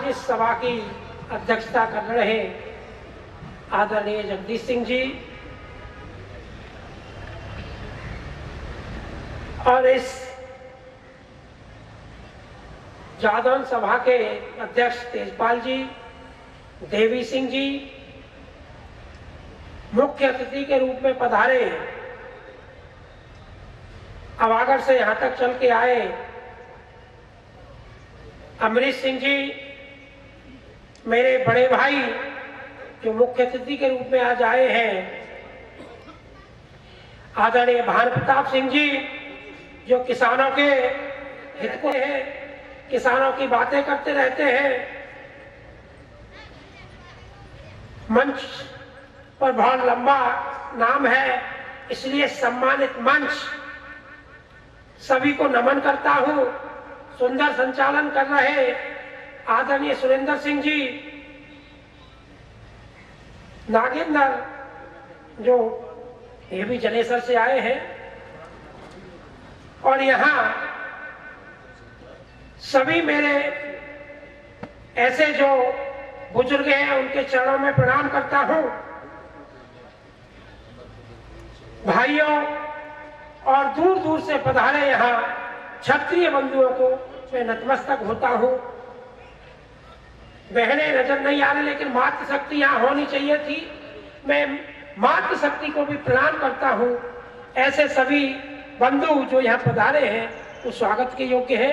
आज इस सभा की अध्यक्षता कर रहे आदरणीय जगदीश सिंह जी और इस जादौन सभा के अध्यक्ष तेजपाल जी, देवी सिंह जी, मुख्य अतिथि के रूप में पधारे अवागढ़ से यहां तक चल के आए अमरीश सिंह जी, मेरे बड़े भाई जो मुख्य अतिथि के रूप में आज आए हैं, आदरणीय भानु प्रताप सिंह जी जो किसानों के हित को हैं, किसानों की बातें करते रहते हैं, मंच पर बहुत लंबा नाम है इसलिए सम्मानित मंच सभी को नमन करता हूं। सुंदर संचालन कर रहे आदरणीय सुरेंद्र सिंह जी, नागेंद्र जो ये भी जलेसर से आए हैं, और यहाँ सभी मेरे ऐसे जो बुजुर्ग हैं उनके चरणों में प्रणाम करता हूं। भाइयों और दूर दूर से पधारे यहाँ क्षत्रिय बंधुओं को मैं नतमस्तक होता हूं। बहनें नजर नहीं आ रही लेकिन मातृशक्ति यहाँ होनी चाहिए थी। मैं मातृशक्ति को भी प्रणाम करता हूं। ऐसे सभी बंधु जो यहाँ पधारे हैं वो स्वागत के योग्य है।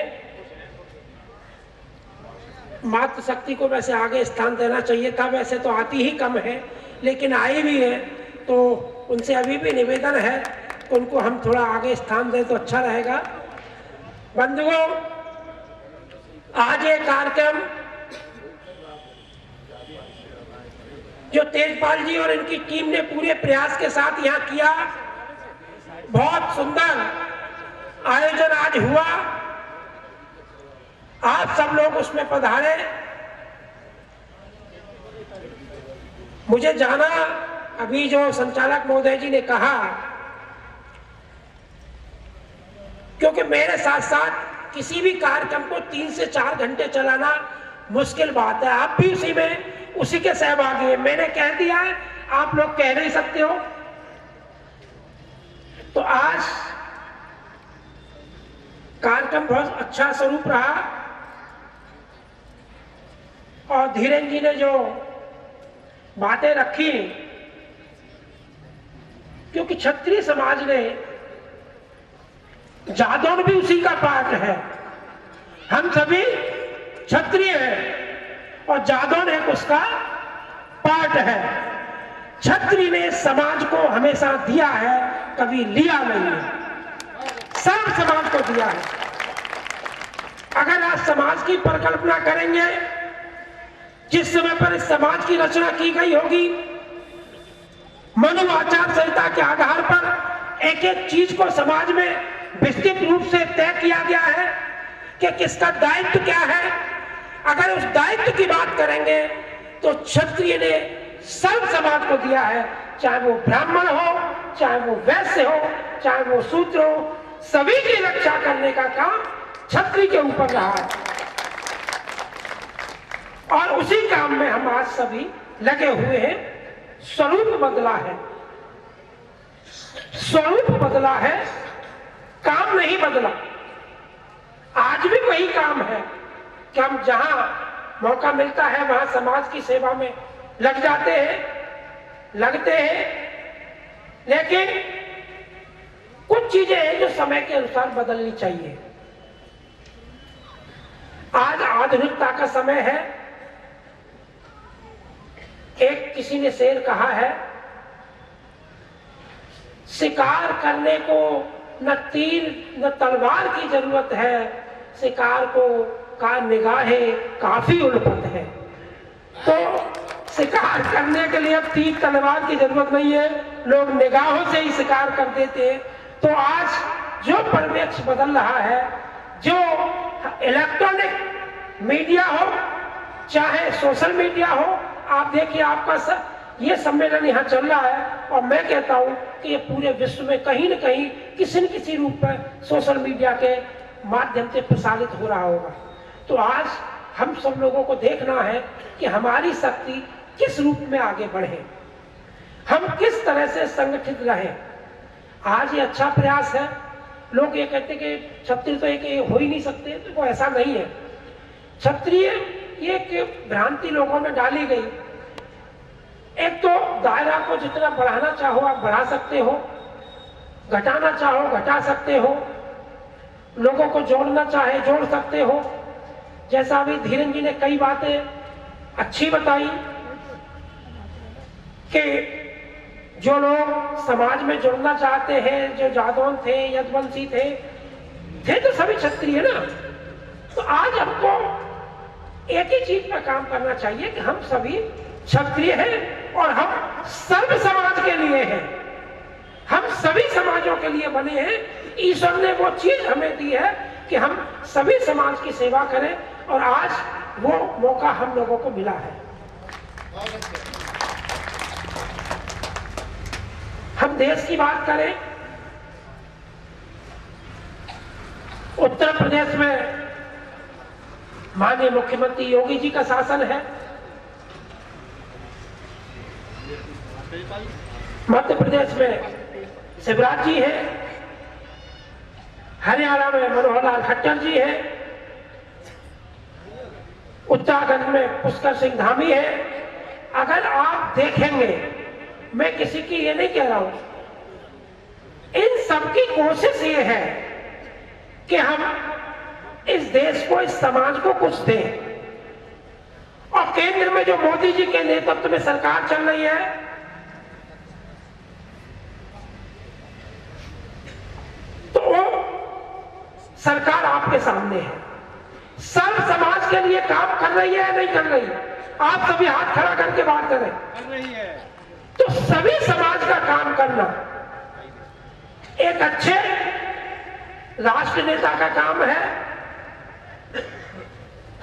मातृशक्ति को वैसे आगे स्थान देना चाहिए था, वैसे तो आती ही कम है लेकिन आई भी है, तो उनसे अभी भी निवेदन है कि उनको हम थोड़ा आगे स्थान दें तो अच्छा रहेगा। बंधुओं, आज ये कार्यक्रम जो तेजपाल जी और इनकी टीम ने पूरे प्रयास के साथ यहाँ किया, बहुत सुंदर आयोजन आज हुआ। आप सब लोग उसमें पधारे। मुझे जाना अभी जो संचालक महोदय जी ने कहा, क्योंकि मेरे साथ साथ किसी भी कार्यक्रम को 3 से 4 घंटे चलाना मुश्किल बात है। आप भी उसी के सहभागी हैं। मैंने कह दिया है, आप लोग कह नहीं सकते हो। तो आज कार्यक्रम बहुत अच्छा स्वरूप रहा और धीरेन जी ने जो बातें रखी, क्योंकि क्षत्रिय समाज ने, जादौन भी उसी का पार्ट है। हम सभी क्षत्रिय हैं और जादौन एक उसका पार्ट है। क्षत्रिय ने समाज को हमेशा दिया है, कभी लिया नहीं है। सब समाज को दिया है। अगर आज समाज की परिकल्पना करेंगे, जिस समय पर इस समाज की रचना की गई होगी, मनु आचार संहिता के आधार पर एक एक चीज को समाज में विस्तृत रूप से तय किया गया है कि किसका दायित्व क्या है। अगर उस दायित्व की बात करेंगे तो क्षत्रिय ने सब समाज को दिया है, चाहे वो ब्राह्मण हो, चाहे वो वैश्य हो, चाहे वो शूद्र हो, सभी की रक्षा करने का काम क्षत्रिय के ऊपर रहा है। और उसी काम में हम आज सभी लगे हुए हैं। स्वरूप बदला है, स्वरूप बदला है, काम नहीं बदला। आज भी वही काम है कि हम जहां मौका मिलता है वहां समाज की सेवा में लग जाते हैं, लगते हैं, लेकिन कुछ चीजें हैं जो समय के अनुसार बदलनी चाहिए। आज आधुनिकता का समय है। एक किसी ने शेर कहा है, शिकार करने को न तीर न तलवार की जरूरत है, शिकार को का निगाहें काफी उल्फत है। तो शिकार करने के लिए अब तीर तलवार की जरूरत नहीं है, लोग निगाहों से ही शिकार कर देते हैं। तो आज जो परिवेश बदल रहा है, जो इलेक्ट्रॉनिक मीडिया हो चाहे सोशल मीडिया हो, आप देखिए आपका ये सम्मेलन यहाँ चल रहा है और मैं कहता हूँ कि ये पूरे विश्व में कहीं न कहीं किसी न किसी रूप में सोशल मीडिया के माध्यम से प्रसारित हो रहा होगा। तो आज हम सब लोगों को देखना है कि हमारी शक्ति किस रूप में आगे बढ़े, हम किस तरह से संगठित रहें। आज ये अच्छा प्रयास है। लोग ये कहते कि क्षत्रिय तो एक हो ही नहीं सकते, तो वो ऐसा नहीं है। क्षत्रिय ये एक भ्रांति लोगों में डाली गई। एक तो दायरा को जितना बढ़ाना चाहो आप बढ़ा सकते हो, घटाना चाहो घटा सकते हो, लोगों को जोड़ना चाहे जोड़ सकते हो। जैसा अभी धीरेन जी ने कई बातें अच्छी बताई कि जो लोग समाज में जुड़ना चाहते हैं, जो जादौन थे, यदुवंशी थे तो सभी क्षत्रिय ना। तो आज हमको एक ही चीज पर काम करना चाहिए कि हम सभी क्षत्रिय हैं और हम सर्व समाज के लिए हैं, हम सभी समाजों के लिए बने हैं। ईश्वर ने वो चीज हमें दी है कि हम सभी समाज की सेवा करें और आज वो मौका हम लोगों को मिला है। हम देश की बात करें, उत्तर प्रदेश में माननीय मुख्यमंत्री योगी जी का शासन है, मध्य प्रदेश में शिवराज जी है, हरियाणा में मनोहर लाल खट्टर जी है, उत्तराखंड में पुष्कर सिंह धामी है। अगर आप देखेंगे, मैं किसी की ये नहीं कह रहा हूं, इन सबकी कोशिश ये है कि हम इस देश को, इस समाज को कुछ दें। और केंद्र में जो मोदी जी के नेतृत्व में सरकार चल रही है, तो वो सरकार आपके सामने है। सर्व समाज के लिए काम कर रही है या नहीं कर रही? आप सभी हाथ खड़ा करके बात करें। कर रही है। तो सभी समाज का काम करना एक अच्छे राष्ट्र नेता का काम है।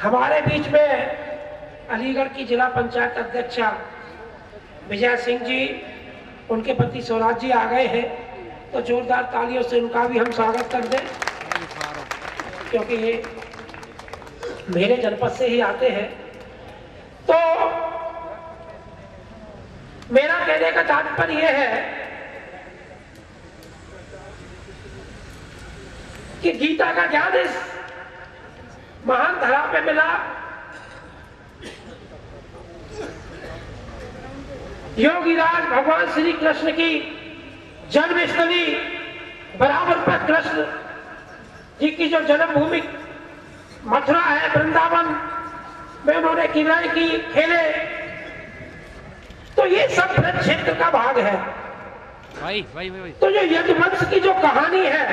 हमारे बीच में अलीगढ़ की जिला पंचायत अध्यक्षा विजय सिंह जी, उनके पति स्वराज जी आ गए हैं, तो जोरदार तालियों से उनका भी हम स्वागत कर दें, क्योंकि ये मेरे जनपद से ही आते हैं। तो मेरा कहने का तात्पर्य यह है कि गीता का ज्ञान इस महान धरा पे मिला। योगीराज भगवान श्री कृष्ण की जन्मस्थली, बराबर पर कृष्ण जी की जो जन्मभूमि मथुरा है, वृंदावन में उन्होंने किराए की खेले, तो ये सब ब्रज क्षेत्र का भाग है। भाई। तो जो यदुवंश की जो कहानी है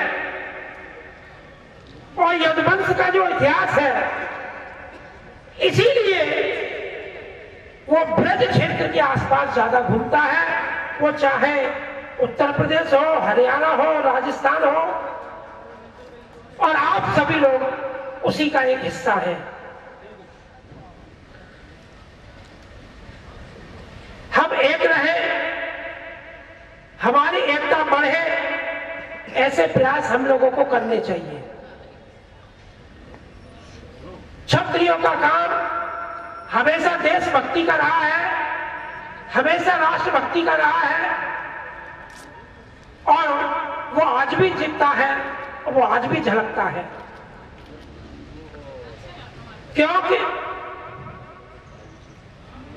और यदुवंश का जो इतिहास है, इसीलिए वो ब्रज क्षेत्र के आसपास ज्यादा घूमता है। वो चाहे उत्तर प्रदेश हो, हरियाणा हो, राजस्थान हो, और आप सभी लोग उसी का एक हिस्सा है। हम एक रहे, हमारी एकता बढ़े, ऐसे प्रयास हम लोगों को करने चाहिए। क्षत्रियों का काम हमेशा देशभक्ति का रहा है, हमेशा राष्ट्रभक्ति का रहा है, और वो आज भी जीतता है और वो आज भी झलकता है। क्योंकि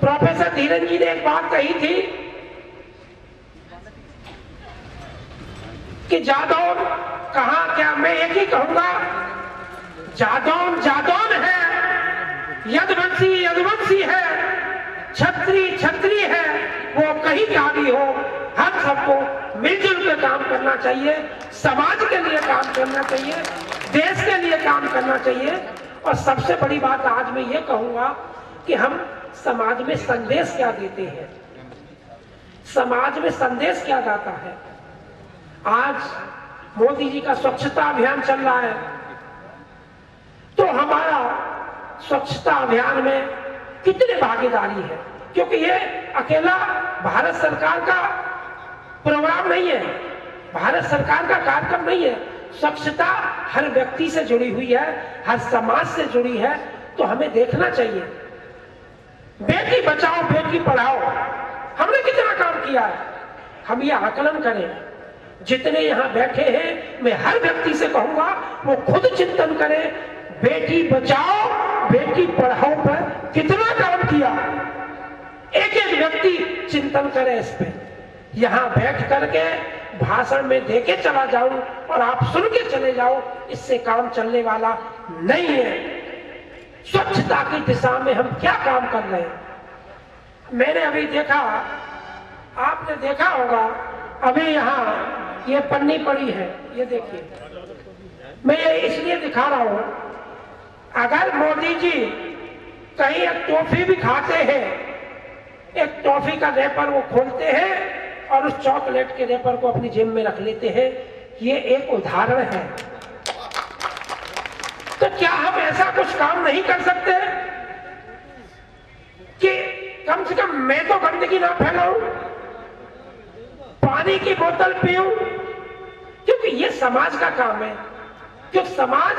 प्रोफेसर धीरेन जी ने एक बात कही थी कि जादौन कहां, क्या मैं एक ही कहूंगा, जादौन जादौन है, यदुवंशी यदुवंशी है, क्षत्रिय क्षत्रिय है। वो कहीं का भी हो, हम सबको मिलजुल कर काम करना चाहिए, समाज के लिए काम करना चाहिए, देश के लिए काम करना चाहिए। और सबसे बड़ी बात आज मैं ये कहूंगा कि हम समाज में संदेश क्या देते हैं, समाज में संदेश क्या जाता है। आज मोदी जी का स्वच्छता अभियान चल रहा है, तो हमारा स्वच्छता अभियान में कितनी भागीदारी है, क्योंकि ये अकेला भारत सरकार का प्रोग्राम नहीं है, भारत सरकार का कार्यक्रम नहीं है। स्वच्छता हर व्यक्ति से जुड़ी हुई है, हर समाज से जुड़ी है, तो हमें देखना चाहिए। बेटी बचाओ बेटी पढ़ाओ, हमने कितना काम किया है, हम ये आकलन करें। जितने यहाँ बैठे हैं, मैं हर व्यक्ति से कहूंगा वो खुद चिंतन करे, बेटी बचाओ बेटी पढ़ाओ पर कितना काम किया। एक एक व्यक्ति चिंतन करे इस पे। यहाँ बैठ करके भाषण में देके चला जाऊं और आप सुन के चले जाओ, इससे काम चलने वाला नहीं है। स्वच्छता की दिशा में हम क्या काम कर रहे हैं। मैंने अभी देखा, आपने देखा होगा, अभी यहाँ ये पन्नी पड़ी है, ये देखिए, मैं ये इसलिए दिखा रहा हूं, अगर मोदी जी कहीं एक टॉफी भी खाते हैं, एक टॉफी का रैपर वो खोलते हैं और उस चॉकलेट के रैपर को अपनी जेब में रख लेते हैं, ये एक उदाहरण है। तो क्या हम ऐसा कुछ काम नहीं कर सकते कि कम से कम मैं तो गंदगी ना फैलाऊं, पानी की बोतल पीऊं, क्योंकि ये समाज का काम है। क्योंकि समाज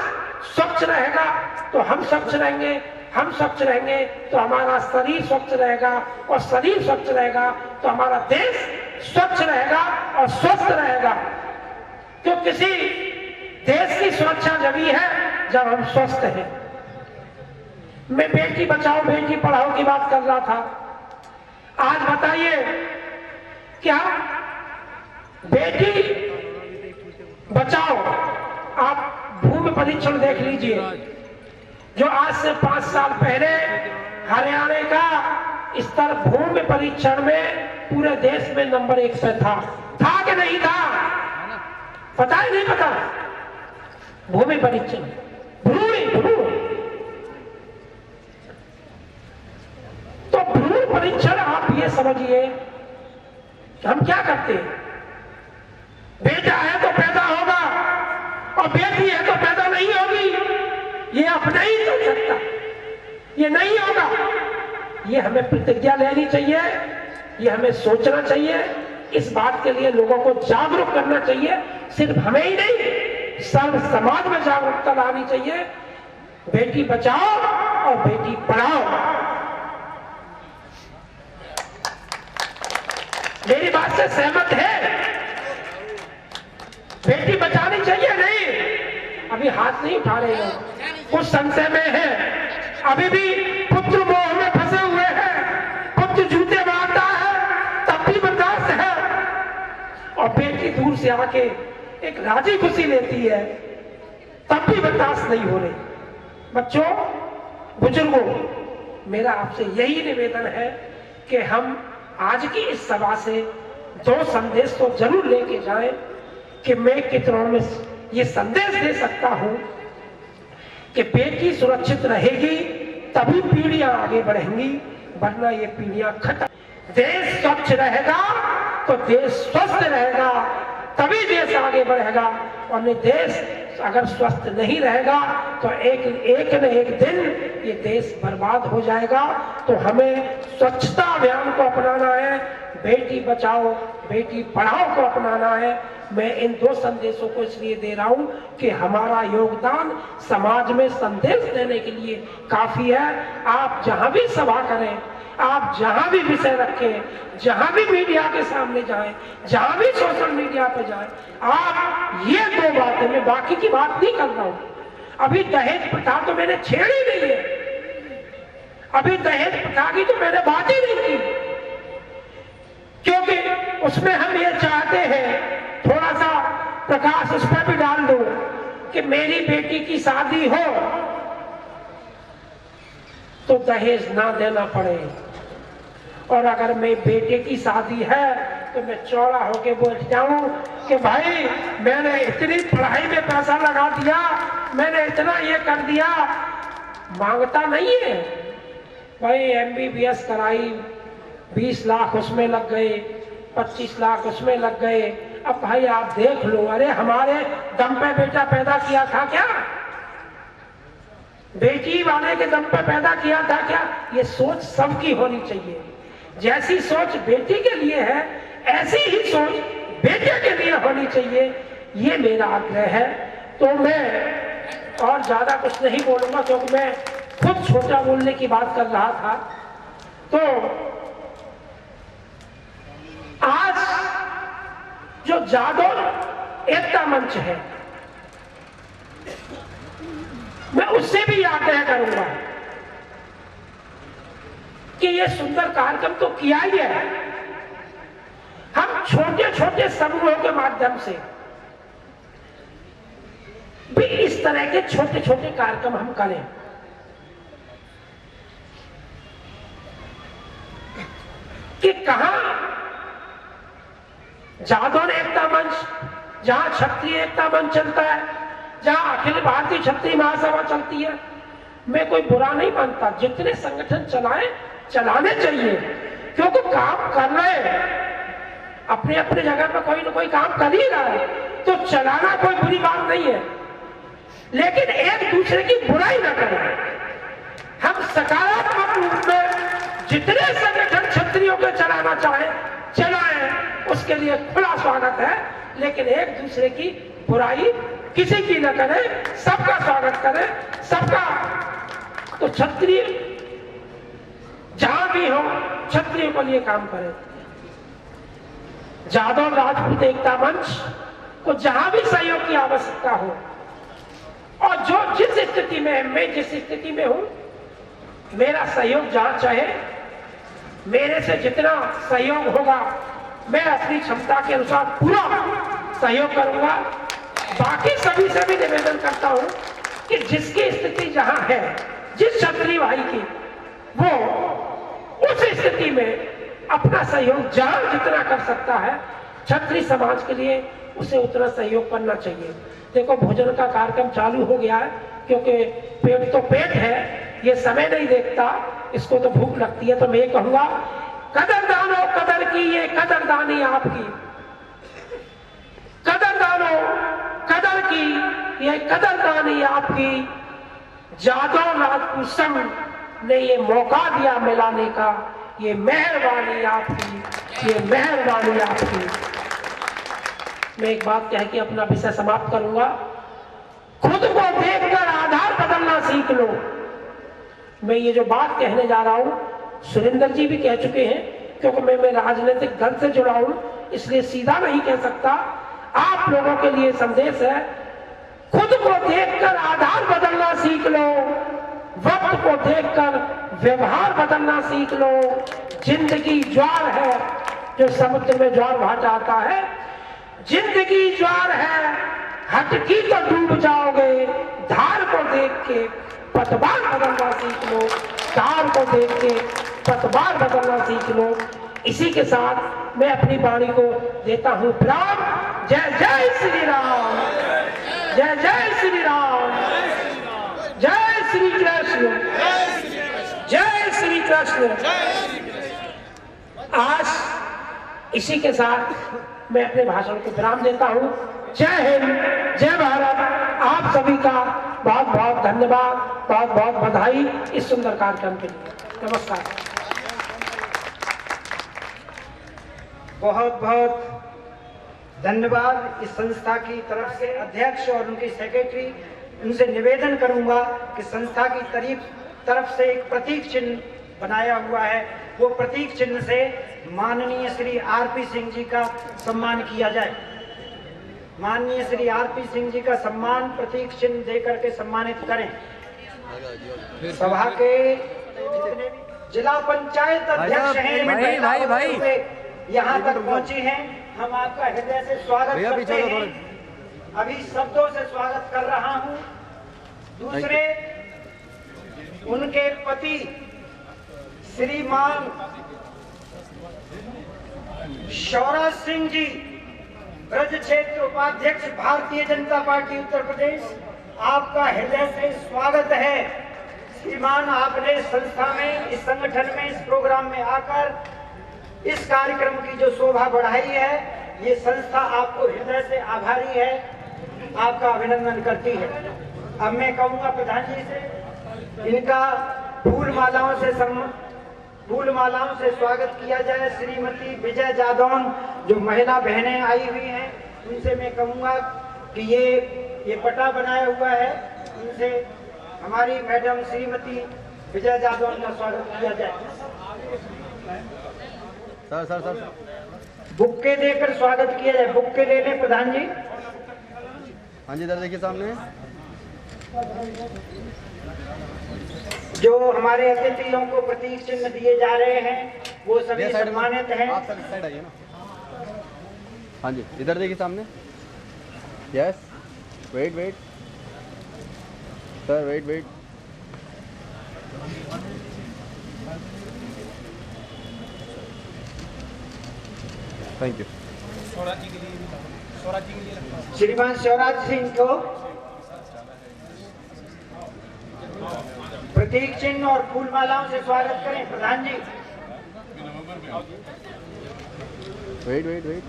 स्वच्छ रहेगा तो हम स्वच्छ रहेंगे, हम स्वच्छ रहेंगे तो हमारा शरीर स्वच्छ रहेगा, और शरीर स्वच्छ रहेगा तो हमारा देश स्वच्छ रहेगा और स्वस्थ रहेगा। तो किसी देश की सुरक्षा जब है जब हम स्वस्थ हैं। मैं बेटी बचाओ बेटी पढ़ाओ की बात कर रहा था। आज बताइए, क्या बेटी बचाओ, आप भूमि परीक्षण देख लीजिए, जो आज से 5 साल पहले हरियाणा का स्तर भूमि परीक्षण में पूरे देश में नंबर 1 पे था कि नहीं था? पता ही नहीं पता। भूमि परीक्षण, भ्रूण तो भ्रूण परीक्षण, आप ये समझिए हम क्या करते हैं, बेटा है तो पैदा होगा और बेटी है तो पैदा नहीं होगी, ये आप नहीं सोच सकता, ये नहीं होगा। ये हमें प्रतिज्ञा लेनी चाहिए, ये हमें सोचना चाहिए, इस बात के लिए लोगों को जागरूक करना चाहिए। सिर्फ हमें ही नहीं, सर्व समाज में जागरूकता लानी चाहिए। बेटी बचाओ और बेटी पढ़ाओ। मेरी बात से सहमत है? बेटी बचानी चाहिए नहीं? अभी हाथ नहीं उठा रहे लोग, कुछ संशय में है, अभी भी पुत्र मोह में फंसे हुए हैं। पुत्र जूते मारता है तब भी बर्दाश्त है, और बेटी दूर से आके एक राजी खुशी लेती है तब भी बर्दाश्त नहीं हो रही। बच्चों, बुजुर्गों, मेरा आपसे यही निवेदन है कि हम आज की इस सभा से 2 संदेश तो जरूर लेके जाएं कि मैं कितनों में ये संदेश दे सकता हूं कि बेटी सुरक्षित रहेगी तभी पीढ़ियां आगे बढ़ेंगी, वरना ये पीढ़ियां खत्म। देश स्वच्छ रहेगा तो देश स्वस्थ रहेगा, तभी देश आगे बढ़ेगा, और देश अगर स्वस्थ नहीं रहेगा तो एक न एक दिन ये देश बर्बाद हो जाएगा। तो हमें स्वच्छता अभियान को अपनाना है, बेटी बचाओ बेटी पढ़ाओ को अपनाना है। मैं इन 2 संदेशों को इसलिए दे रहा हूं कि हमारा योगदान समाज में संदेश देने के लिए काफी है। आप जहां भी सभा करें, आप जहां भी विषय रखें, जहां भी मीडिया के सामने जाएं, जहां भी सोशल मीडिया पे जाएं, आप ये 2 बातें, मैं बाकी की बात नहीं कर रहा हूं। अभी दहेज प्रथा तो मैंने छेड़ी नहीं है, अभी दहेज प्रथा की तो मैंने बात ही नहीं की, क्योंकि उसमें हम ये चाहते हैं, थोड़ा सा प्रकाश उस पर भी डाल दो कि मेरी बेटी की शादी हो तो दहेज ना देना पड़े, और अगर मेरी बेटे की शादी है तो मैं चौड़ा होके बोल जाऊं कि भाई मैंने इतनी पढ़ाई में पैसा लगा दिया, मैंने इतना ये कर दिया। मांगता नहीं है भाई, MBBS कराई, 20 लाख उसमें लग गए, 25 लाख उसमें लग गए। अब भाई आप देख लो, अरे हमारे दम पे बेटा पैदा किया था क्या? बेटी वाले के दम पे पैदा किया था क्या? ये सोच सबकी होनी चाहिए। जैसी सोच बेटी के लिए है, ऐसी ही सोच बेटे के लिए होनी चाहिए, ये मेरा आग्रह है। तो मैं और ज्यादा कुछ नहीं बोलूंगा, क्योंकि मैं खुद छोटा बोलने की बात कर रहा था। तो आज जो जादौन एकता मंच है, मैं उससे भी आग्रह करूंगा कि ये सुंदर कार्यक्रम तो किया ही है, हम छोटे छोटे समूहों के माध्यम से भी इस तरह के छोटे छोटे कार्यक्रम हम करें। कि कहां जादौन एकता मंच, जहां क्षत्रिय एकता मंच चलता है, जहां अखिल भारतीय क्षत्रिय महासभा चलती है, मैं कोई बुरा नहीं मानता, जितने संगठन चलाने चाहिए, क्योंकि काम कर रहे हैं अपने अपने जगह पर, कोई ना कोई काम कर ही रहा है, तो चलाना कोई बुरी बात नहीं है, लेकिन एक दूसरे की बुराई न करें। हम सकारात्मक रूप में जितने संगठन क्षत्रियों को चलाना चाहे चलाएं, उसके लिए खुला स्वागत है, लेकिन एक दूसरे की बुराई किसी की न करें, सबका स्वागत करें, सबका। तो क्षत्रिय जहां भी हो, क्षत्रियों के लिए काम करें। जादौन राजपूत एकता मंच को जहां भी सहयोग की आवश्यकता हो, और जो जिस स्थिति में है, मैं जिस स्थिति में हूं, मेरा सहयोग जहां चाहे, मेरे से जितना सहयोग होगा मैं अपनी क्षमता के अनुसार पूरा सहयोग करूंगा। बाकी सभी से भी निवेदन करता हूं कि जिसकी स्थिति जहां है, जिस क्षत्रिय भाई की, वो उस स्थिति में अपना सहयोग जहां जितना कर सकता है, क्षत्रिय समाज के लिए उसे उतना सहयोग करना चाहिए। देखो, भोजन का कार्यक्रम चालू हो गया है, क्योंकि पेट तो पेट है, ये समय नहीं देखता, इसको तो भूख लगती है। तो मैं ये कहूंगा, कदरदानो कदर की, ये कदरदानी आपकी, कदरदानो कदर की, ये कदरदानी आपकी। जादौन राजपूत संघ ने ये मौका दिया मिलाने का, ये मेहरबानी आपकी, ये मेहरबानी आपकी। मैं एक बात कह के अपना विषय समाप्त करूंगा। खुद को देखकर आधार बदलना सीख लो। मैं ये जो बात कहने जा रहा हूं, सुरेंद्र जी भी कह चुके हैं, क्योंकि मैं राजनीतिक दल से जुड़ा हूं, इसलिए सीधा नहीं कह सकता। आप लोगों के लिए संदेश है, खुद को देखकर आधार बदलना सीख लो, वक्त को देखकर व्यवहार बदलना सीख लो। जिंदगी ज्वार है, जो समुद्र में ज्वार भाटा आता है, जिंदगी ज्वार है, हटकी तो डूब जाओगे। धार को देख के पतवार बदलना सीख लो, धार को देख के पतवार बदलना सीख लो। इसी के साथ मैं अपनी वाणी को देता हूं विराम। जय जय श्री राम, जय जय श्री राम, जय श्री कृष्ण, जय श्री कृष्ण। आज इसी के साथ मैं अपने भाषण को विराम देता हूं। जय हिंद, जय भारत। आप सभी का बहुत बहुत धन्यवाद, बहुत बहुत बधाई इस सुंदर कार्यक्रम के लिए। नमस्कार। बहुत बहुत धन्यवाद इस संस्था की तरफ से अध्यक्ष और उनके सेक्रेटरी। उनसे निवेदन करूंगा कि संस्था की तरफ से एक प्रतीक चिन्ह बनाया हुआ है, वो प्रतीक चिन्ह से माननीय श्री आरपी सिंह जी का सम्मान किया जाए। माननीय श्री आरपी सिंह जी का सम्मान प्रतीक चिन्ह देकर के सम्मानित करें। सभा के जितने भी जिला पंचायत अध्यक्ष हैं, भाई यहाँ तक पहुँचे हैं, हम आपका हृदय से स्वागत करते हैं। अभी शब्दों से स्वागत कर रहा हूँ। दूसरे उनके पति श्रीमान शौराज सिंह जी, ब्रज क्षेत्र उपाध्यक्ष भारतीय जनता पार्टी उत्तर प्रदेश, आपका हृदय से स्वागत है। श्रीमान, आपने संस्था में, इस संगठन में, इस प्रोग्राम में आकर इस कार्यक्रम की जो शोभा बढ़ाई है, ये संस्था आपको हृदय से आभारी है, आपका अभिनंदन करती है। अब मैं कहूंगा प्रधान जी से, इनका फूल मालाओं से स्वागत किया जाए। श्रीमती विजय जादौन, जो महिला बहनें आई हुई हैं, उनसे मैं कहूंगा कि ये पटा बनाया हुआ है, उनसे हमारी मैडम श्रीमती विजय जादौन का स्वागत किया जाए। सर सर सर बुक्के देकर स्वागत किया जाए। बुक्के ले लें प्रधान जी। हाँ जी, इधर देखिए सामने। जो हमारे अतिथियों को प्रतीक चिन्ह दिए जा रहे हैं वो सभी ये साइड में। सम्मानित हैं। आप सर इस साइड आइए ना। हाँ जी, इधर देखिए सामने। Yes, wait wait sir, wait wait. Thank you. श्रीमान शिवराज सिंह को प्रतीक चिन्ह और फूल मालाओं से स्वागत करें प्रधान जी। Wait wait wait,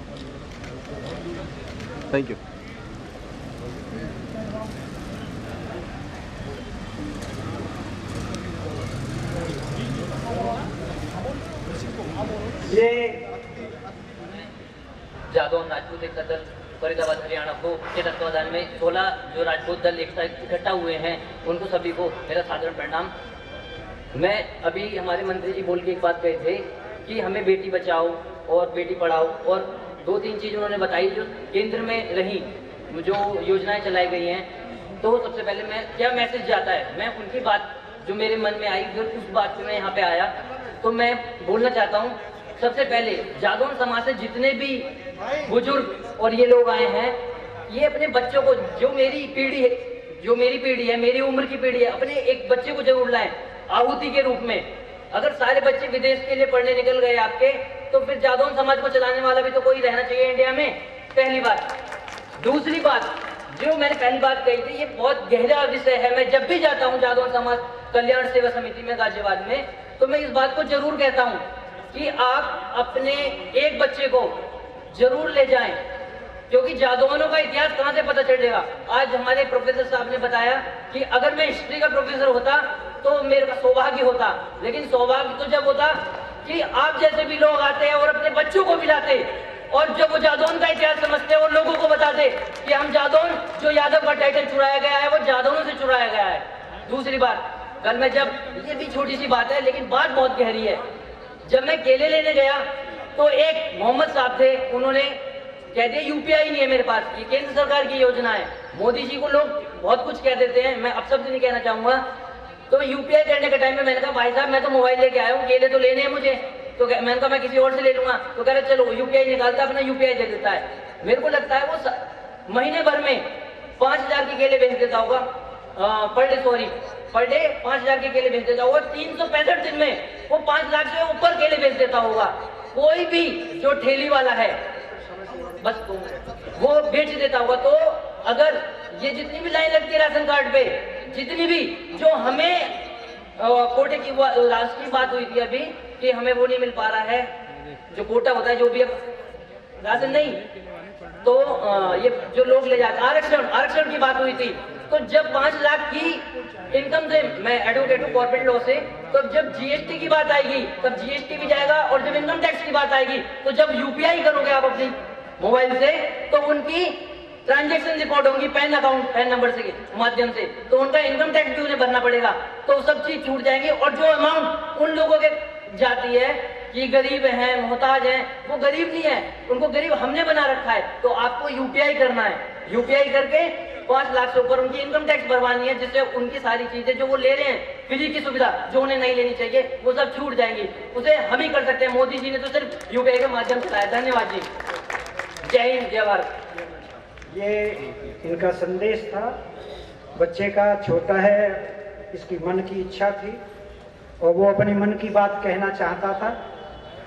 thank you. ये जादौन राजपूत एकता दल फरीदाबाद हरियाणा को के तत्वाधान में 16 जो राजपूत दल इकट्ठा हुए हैं उनको सभी को मेरा साधारण प्रणाम। मैं अभी हमारे मंत्री जी बोल के एक बात कहे थे कि हमें बेटी बचाओ और बेटी पढ़ाओ और 2-3 चीज़ उन्होंने बताई जो केंद्र में रही, जो योजनाएं चलाई गई हैं। तो सबसे पहले मैं क्या मैसेज जाता है, मैं उनकी बात जो मेरे मन में आई फिर उस बात पे मैं यहाँ पे आया तो मैं बोलना चाहता हूँ। सबसे पहले जादौन समाज से जितने भी बुजुर्ग और ये लोग आए हैं, ये अपने बच्चों को जो मेरी पीढ़ी है, मेरी उम्र की पीढ़ी है, अपने एक बच्चे को जरूर लाएं आहुति के रूप में। अगर सारे बच्चे विदेश के लिए पढ़ने निकल गए आपके, तो फिर जादौन समाज को चलाने वाला भी तो कोई रहना चाहिए इंडिया में, पहली बात। दूसरी बात, जो मैंने पहली बात कही थी, ये बहुत गहरा विषय है। मैं जब भी जाता हूँ जादौन समाज कल्याण सेवा समिति में गाजियाबाद में, तो मैं इस बात को जरूर कहता हूँ कि आप अपने एक बच्चे को जरूर ले जाएं, क्योंकि जादौनों का इतिहास कहाँ से पता चलेगा। आज हमारे प्रोफेसर साहब ने बताया कि अगर मैं हिस्ट्री का प्रोफेसर होता तो मेरे का सौभाग्य होता, लेकिन सौभाग्य तो जब होता कि आप जैसे भी लोग आते हैं और अपने बच्चों को भी लाते और जब वो जादौन का इतिहास समझते हैं और लोगों को बताते कि हम जादौन, जो यादव का टाइटल चुराया गया है वो जादौनों से चुराया गया है। दूसरी बात, कल मैं जब, ये भी छोटी सी बात है लेकिन बात बहुत गहरी है, जब मैं केले लेने गया तो एक मोहम्मद साहब थे, उन्होंने कह दिया यूपीआई नहीं है मेरे पास, ये केंद्र सरकार की योजना है। मोदी जी को लोग बहुत कुछ कह देते हैं, मैं अब शब्द नहीं कहना चाहूंगा। तो यूपीआई करने के टाइम में मैंने कहा भाई साहब मैं तो मोबाइल लेके आया हूँ, केले तो लेने हैं मुझे, तो मैंने कहा मैं किसी और से ले लूंगा। तो कह रहे चलो यूपीआई निकालता, अपना यूपीआई दे देता है। मेरे को लगता है वो महीने भर में 5,000 के केले बेच देता होगा, पर डे 5,000 के केले बेच देता होगा। 365 दिन में वो 5 लाख से ऊपर केले बेच देता होगा। कोई भी जो ठेली वाला है बस वो बेच देता होगा। तो अगर ये जितनी भी लाइन लगती है राशन कार्ड पे, जितनी भी जो हमें कोटे की राशि की बात हुई थी अभी कि हमें वो नहीं मिल पा रहा है, जो कोटा होता है, जो भी अब राशन नहीं, तो ये जो लोग ले जाते हैं, आरक्षण की बात हुई थी। तो जब 5 लाख की इनकम से, मैं एडवोकेट हूँ कॉर्पोरेट लॉ से, तो जब जीएसटी की बात आएगी तब जीएसटी भी जाएगा, और जब इनकम टैक्स की बात आएगी तो जब यूपीआई करोगे आप अपनी मोबाइल से तो उनकी ट्रांजैक्शन रिकॉर्ड होंगी पैन अकाउंट, पैन नंबर से माध्यम से, तो उनका इनकम टैक्स भी उन्हें भरना पड़ेगा, तो सब चीज छूट जाएंगे। और जो अमाउंट उन लोगों के जाती है कि गरीब हैं, मोहताज हैं, वो गरीब नहीं है, उनको गरीब हमने बना रखा है। तो आपको यूपीआई करना है, यूपीआई करके 5 लाख से ऊपर उनकी इनकम टैक्स भरवानी है, जिससे उनकी सारी चीजें जो वो ले रहे हैं फ्री की सुविधा जो उन्हें नहीं लेनी चाहिए वो सब छूट जाएंगी। उसे हम ही कर सकते हैं, मोदी जी ने तो सिर्फ यूपीआई के माध्यम से लाया। धन्यवाद जी, जय हिंद, जय भारत। ये इनका संदेश था। बच्चे का छोटा है, इसकी मन की इच्छा थी और वो अपनी मन की बात कहना चाहता था,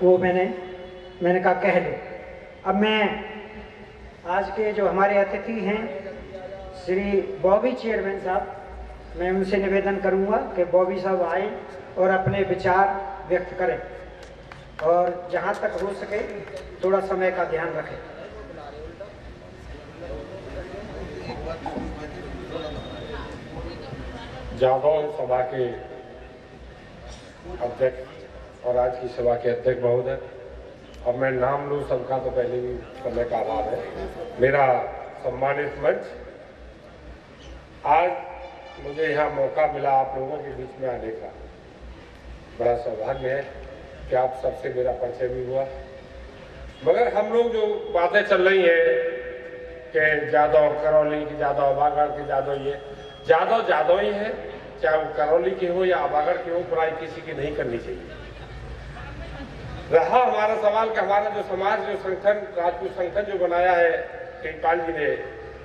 वो मैंने कहा कह लो। अब मैं आज के जो हमारे अतिथि हैं श्री बॉबी चेयरमैन साहब, मैं उनसे निवेदन करूंगा कि बॉबी साहब आए और अपने विचार व्यक्त करें और जहां तक हो सके थोड़ा समय का ध्यान रखें। जादौन सभा के अध्यक्ष और आज की सभा के अध्यक्ष महोदय, अब मैं नाम लूँ सबका तो पहले भी समय का अभाव है। मेरा सम्मानित मंच, आज मुझे यहाँ मौका मिला आप लोगों के बीच में आने का, बड़ा सौभाग्य है कि आप सबसे मेरा परिचय भी हुआ। मगर हम लोग जो बातें चल रही हैं कि जादव करौली की जादव आबागढ़ की जादव, ये जादव ही है, चाहे वो करौली के हो या आबागढ़ के हो, बुराई किसी की नहीं करनी चाहिए। रहा हमारा सवाल कि हमारा जो समाज जो संगठन राजपूत संगठन जो बनाया है टेकपाल जी ने,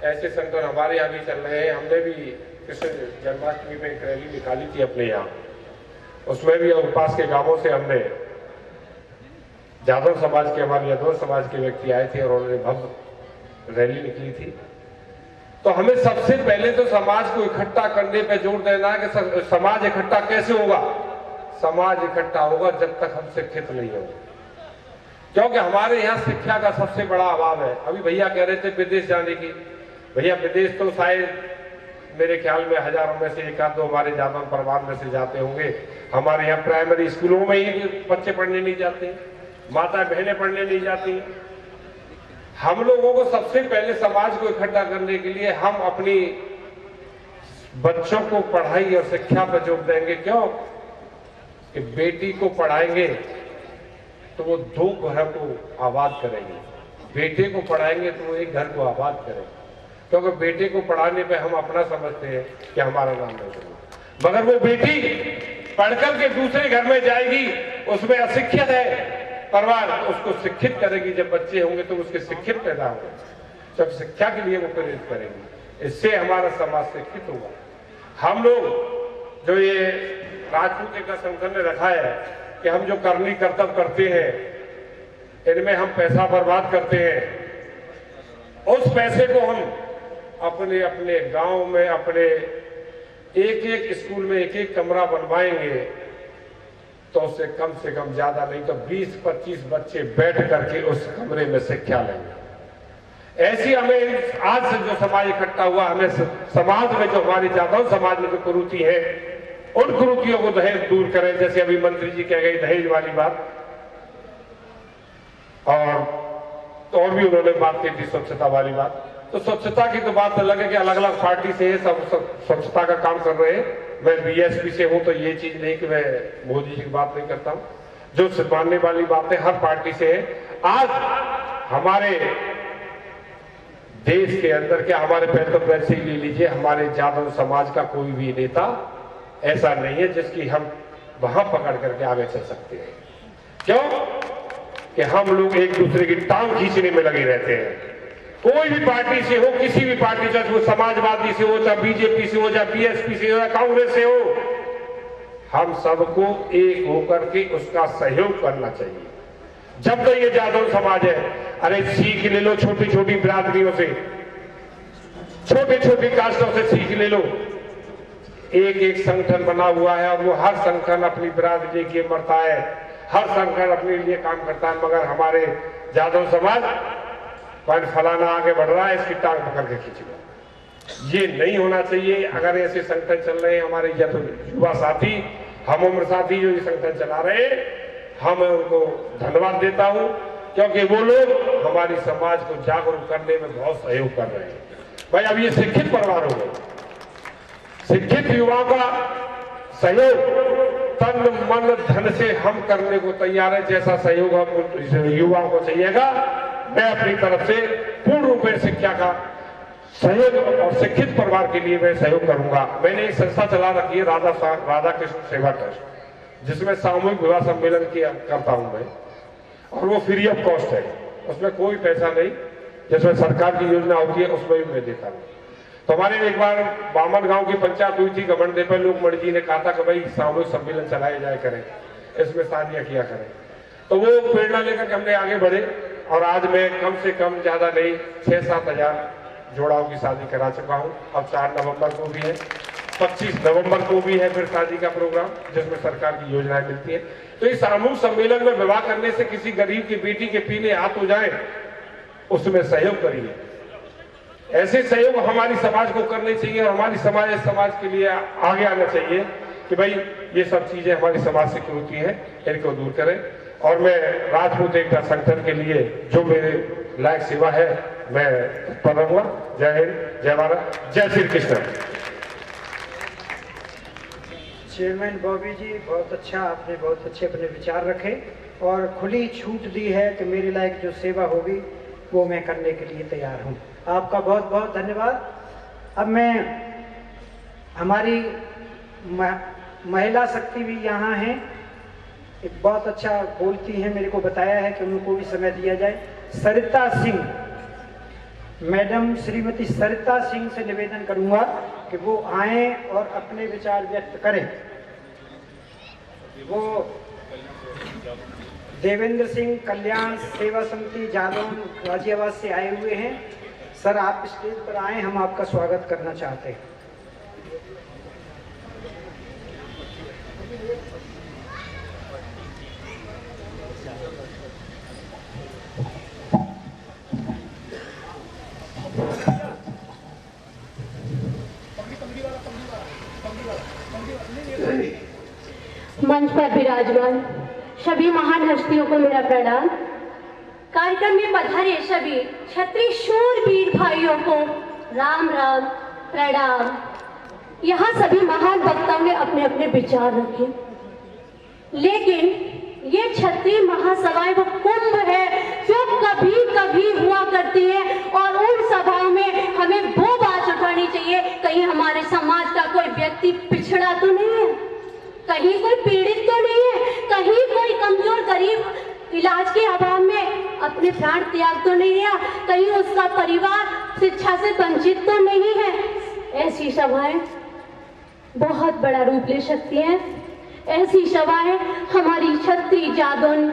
ऐसे संगठन हमारे यहाँ भी चल रहे हैं। हमने भी कृष्ण जन्माष्टमी में एक रैली निकाली थी अपने यहाँ, उसमें भी पास के गांवों से हमने जादव समाज के, हमारे यादव समाज के व्यक्ति आए थे और उन्होंने भव्य रैली निकली थी। तो हमें सबसे पहले तो समाज को इकट्ठा करने पे जोर देना है कि समाज इकट्ठा कैसे होगा। समाज इकट्ठा होगा जब तक हम शिक्षित नहीं होंगे, क्योंकि हमारे यहाँ शिक्षा का सबसे बड़ा अभाव है। अभी भैया कह रहे थे विदेश जाने की, भैया विदेश तो शायद मेरे ख्याल में हजारों में से एक आध दो हमारे जादव परिवार में से जाते होंगे। हमारे यहाँ प्राइमरी स्कूलों में ही बच्चे पढ़ने नहीं जाते, माता बहनें पढ़ने नहीं जाती। हम लोगों को सबसे पहले समाज को इकट्ठा करने के लिए हम अपनी बच्चों को पढ़ाई और शिक्षा पर जोर देंगे। क्यों कि बेटी को पढ़ाएंगे तो वो 2 घर को आबाद करेंगे, बेटे को पढ़ाएंगे तो वो एक घर को आबाद करेंगे। क्योंकि बेटे को पढ़ाने पे हम अपना समझते हैं कि हमारा नाम नहीं, मगर वो बेटी पढ़कर के दूसरे घर में जाएगी, उसमें अशिक्षित है परिवार, उसको शिक्षित करेगी। जब बच्चे होंगे तो उसके शिक्षित पैदा होंगे, जब शिक्षा के लिए वो प्रेरित करेंगे, इससे हमारा समाज शिक्षित होगा। हम लोग जो ये राजपूत एकता संगठन ने रखा है कि हम जो करनी कर्तव्य करते हैं, इनमें हम पैसा बर्बाद करते हैं, उस पैसे को हम अपने अपने गांव में अपने एक स्कूल में एक कमरा बनवाएंगे तो उससे कम से कम ज्यादा नहीं तो 20-25 बच्चे बैठ करके उस कमरे में शिक्षा लेंगे। ऐसी हमें आज से जो समाज इकट्ठा हुआ, हमें समाज में जो हमारी जादव समाज में जो कुरीति है, उन कुरीतियों को दहेज दूर करें। जैसे अभी मंत्री जी कह गए दहेज वाली बात, और भी उन्होंने बात की थी स्वच्छता वाली बात। तो स्वच्छता की तो बात अलग है कि अलग अलग पार्टी से सब स्वच्छता का काम कर रहे हैं। मैं बीएसपी से हूं तो ये चीज नहीं कि मैं मोदी जी की बात नहीं करता हूं, जो मानने वाली बातें हर पार्टी से है। आज हमारे देश के अंदर क्या, हमारे पहले तो वैसे ही ले लीजिए, हमारे जादव समाज का कोई भी नेता ऐसा नहीं है जिसकी हम वहां पकड़ करके आगे चल सकते हैं। क्यों कि हम लोग एक दूसरे की टांग खींचने में लगे रहते हैं। कोई भी पार्टी से हो, किसी भी पार्टी, चाहे वो समाजवादी से हो, चाहे बीजेपी से हो, चाहे बीएसपी से हो, चाहे कांग्रेस से हो, हम सबको एक होकर के उसका सहयोग करना चाहिए। जब तक ये जादव समाज है, अरे सीख ले लो छोटी छोटी बिरादरियों से, छोटे छोटे कास्टों से सीख ले लो। एक संगठन बना हुआ है और वो हर संगठन अपनी बिरादरी के मरता है, हर संगठन अपने लिए काम करता है, मगर हमारे जादव समाज पर फलाना आगे बढ़ रहा है, इसकी टांग पकड़ के खींच लो। ये नहीं होना चाहिए। अगर ऐसे संगठन चल रहे हैं, हमारे युवा साथी, हम उम्र साथी जो ये संगठन चला रहे हैं, हम उनको धन्यवाद देता हूं, क्योंकि वो लोग हमारी समाज को जागरूक करने में बहुत सहयोग कर रहे हैं। भाई अब ये शिक्षित परिवार हो गए, शिक्षित युवाओं का सहयोग तन मन धन से हम करने को तैयार है। जैसा सहयोग हम युवाओं को चाहिएगा, मैं अपनी तरफ से पूर्ण रूप में शिक्षा का सहयोग और शिक्षित परिवार के लिए मैं सहयोग करूंगा। मैंने एक संस्था चला रखी है, राधा कृष्ण सेवा ट्रस्ट, जिसमें सामूहिक विवाह सम्मेलन किया करता हूं मैं, और वो फ्री ऑफ कॉस्ट है, उसमें कोई पैसा नहीं। जिसमें सरकार की योजना होती है उसमें भी मैं देता हूँ। तो हमारे एक बार बामन गांव की पंचायत हुई थी, गमन पे लोग मणि जी ने कहा था कि भाई सामूहिक सम्मेलन चलाए जाए करें, इसमें शादियां किया करें। तो वो प्रेरणा लेकर के हमने आगे बढ़े और आज मैं कम से कम ज्यादा नहीं 6-7 हजार जोड़ाओं की शादी करा चुका हूँ। अब 4 नवंबर को भी है, 25 नवंबर को भी है फिर शादी का प्रोग्राम, जिसमें सरकार की योजनाएं मिलती है। तो इस सामूहिक सम्मेलन में विवाह करने से किसी गरीब की बेटी के पीले हाथ हो जाए, उसमें सहयोग करिए। ऐसे सहयोग हमारी समाज को करने चाहिए और हमारी समाज के लिए आगे आना चाहिए कि भाई ये सब चीजें हमारी समाज से होती है, इनको दूर करें। और मैं राजपूत एकता संगठन के लिए जो मेरे लायक सेवा है मैं तत्पर रहूंगा। जय हिंद, जय भारत, जय श्री कृष्ण। चेयरमैन बॉबी जी, बहुत अच्छा, आपने बहुत अच्छे अपने विचार रखे और खुली छूट दी है कि मेरे लायक जो सेवा होगी वो मैं करने के लिए तैयार हूँ। आपका बहुत बहुत धन्यवाद। अब मैं, हमारी महिला शक्ति भी यहाँ हैं, एक बहुत अच्छा बोलती हैं, मेरे को बताया है कि उनको भी समय दिया जाए। सरिता सिंह मैडम, श्रीमती सरिता सिंह से निवेदन करूंगा कि वो आएं और अपने विचार व्यक्त करें। वो देवेंद्र सिंह कल्याण सेवा समिति जादौन गाजियाबाद से आए हुए हैं। सर, आप स्टेज पर आए, हम आपका स्वागत करना चाहते हैं। मंच पर विराजमान सभी महान हस्तियों को मेरा प्रणाम। कार्यक्रम में पधारे सभी क्षत्रिय शूरवीर भाइयों को राम राम प्रणाम। यहाँ सभी महान वक्ताओं ने अपने अपने विचार रखे, लेकिन ये क्षत्रिय महासभाएं वो कुंभ है जो कभी कभी हुआ करती है और उन सभाओं में हमें वो बात उठानी चाहिए, कहीं हमारे समाज का कोई व्यक्ति पिछड़ा तो नहीं है, कहीं कोई पीड़ित तो नहीं है, कहीं कोई कमजोर गरीब इलाज के अभाव में अपने प्राण त्याग तो नहीं है, कहीं उसका परिवार शिक्षा से वंचित तो नहीं है। ऐसी सभाएं बहुत बड़ा रूप ले सकती हैं। ऐसी सभाएं हमारी क्षत्रिय जादौन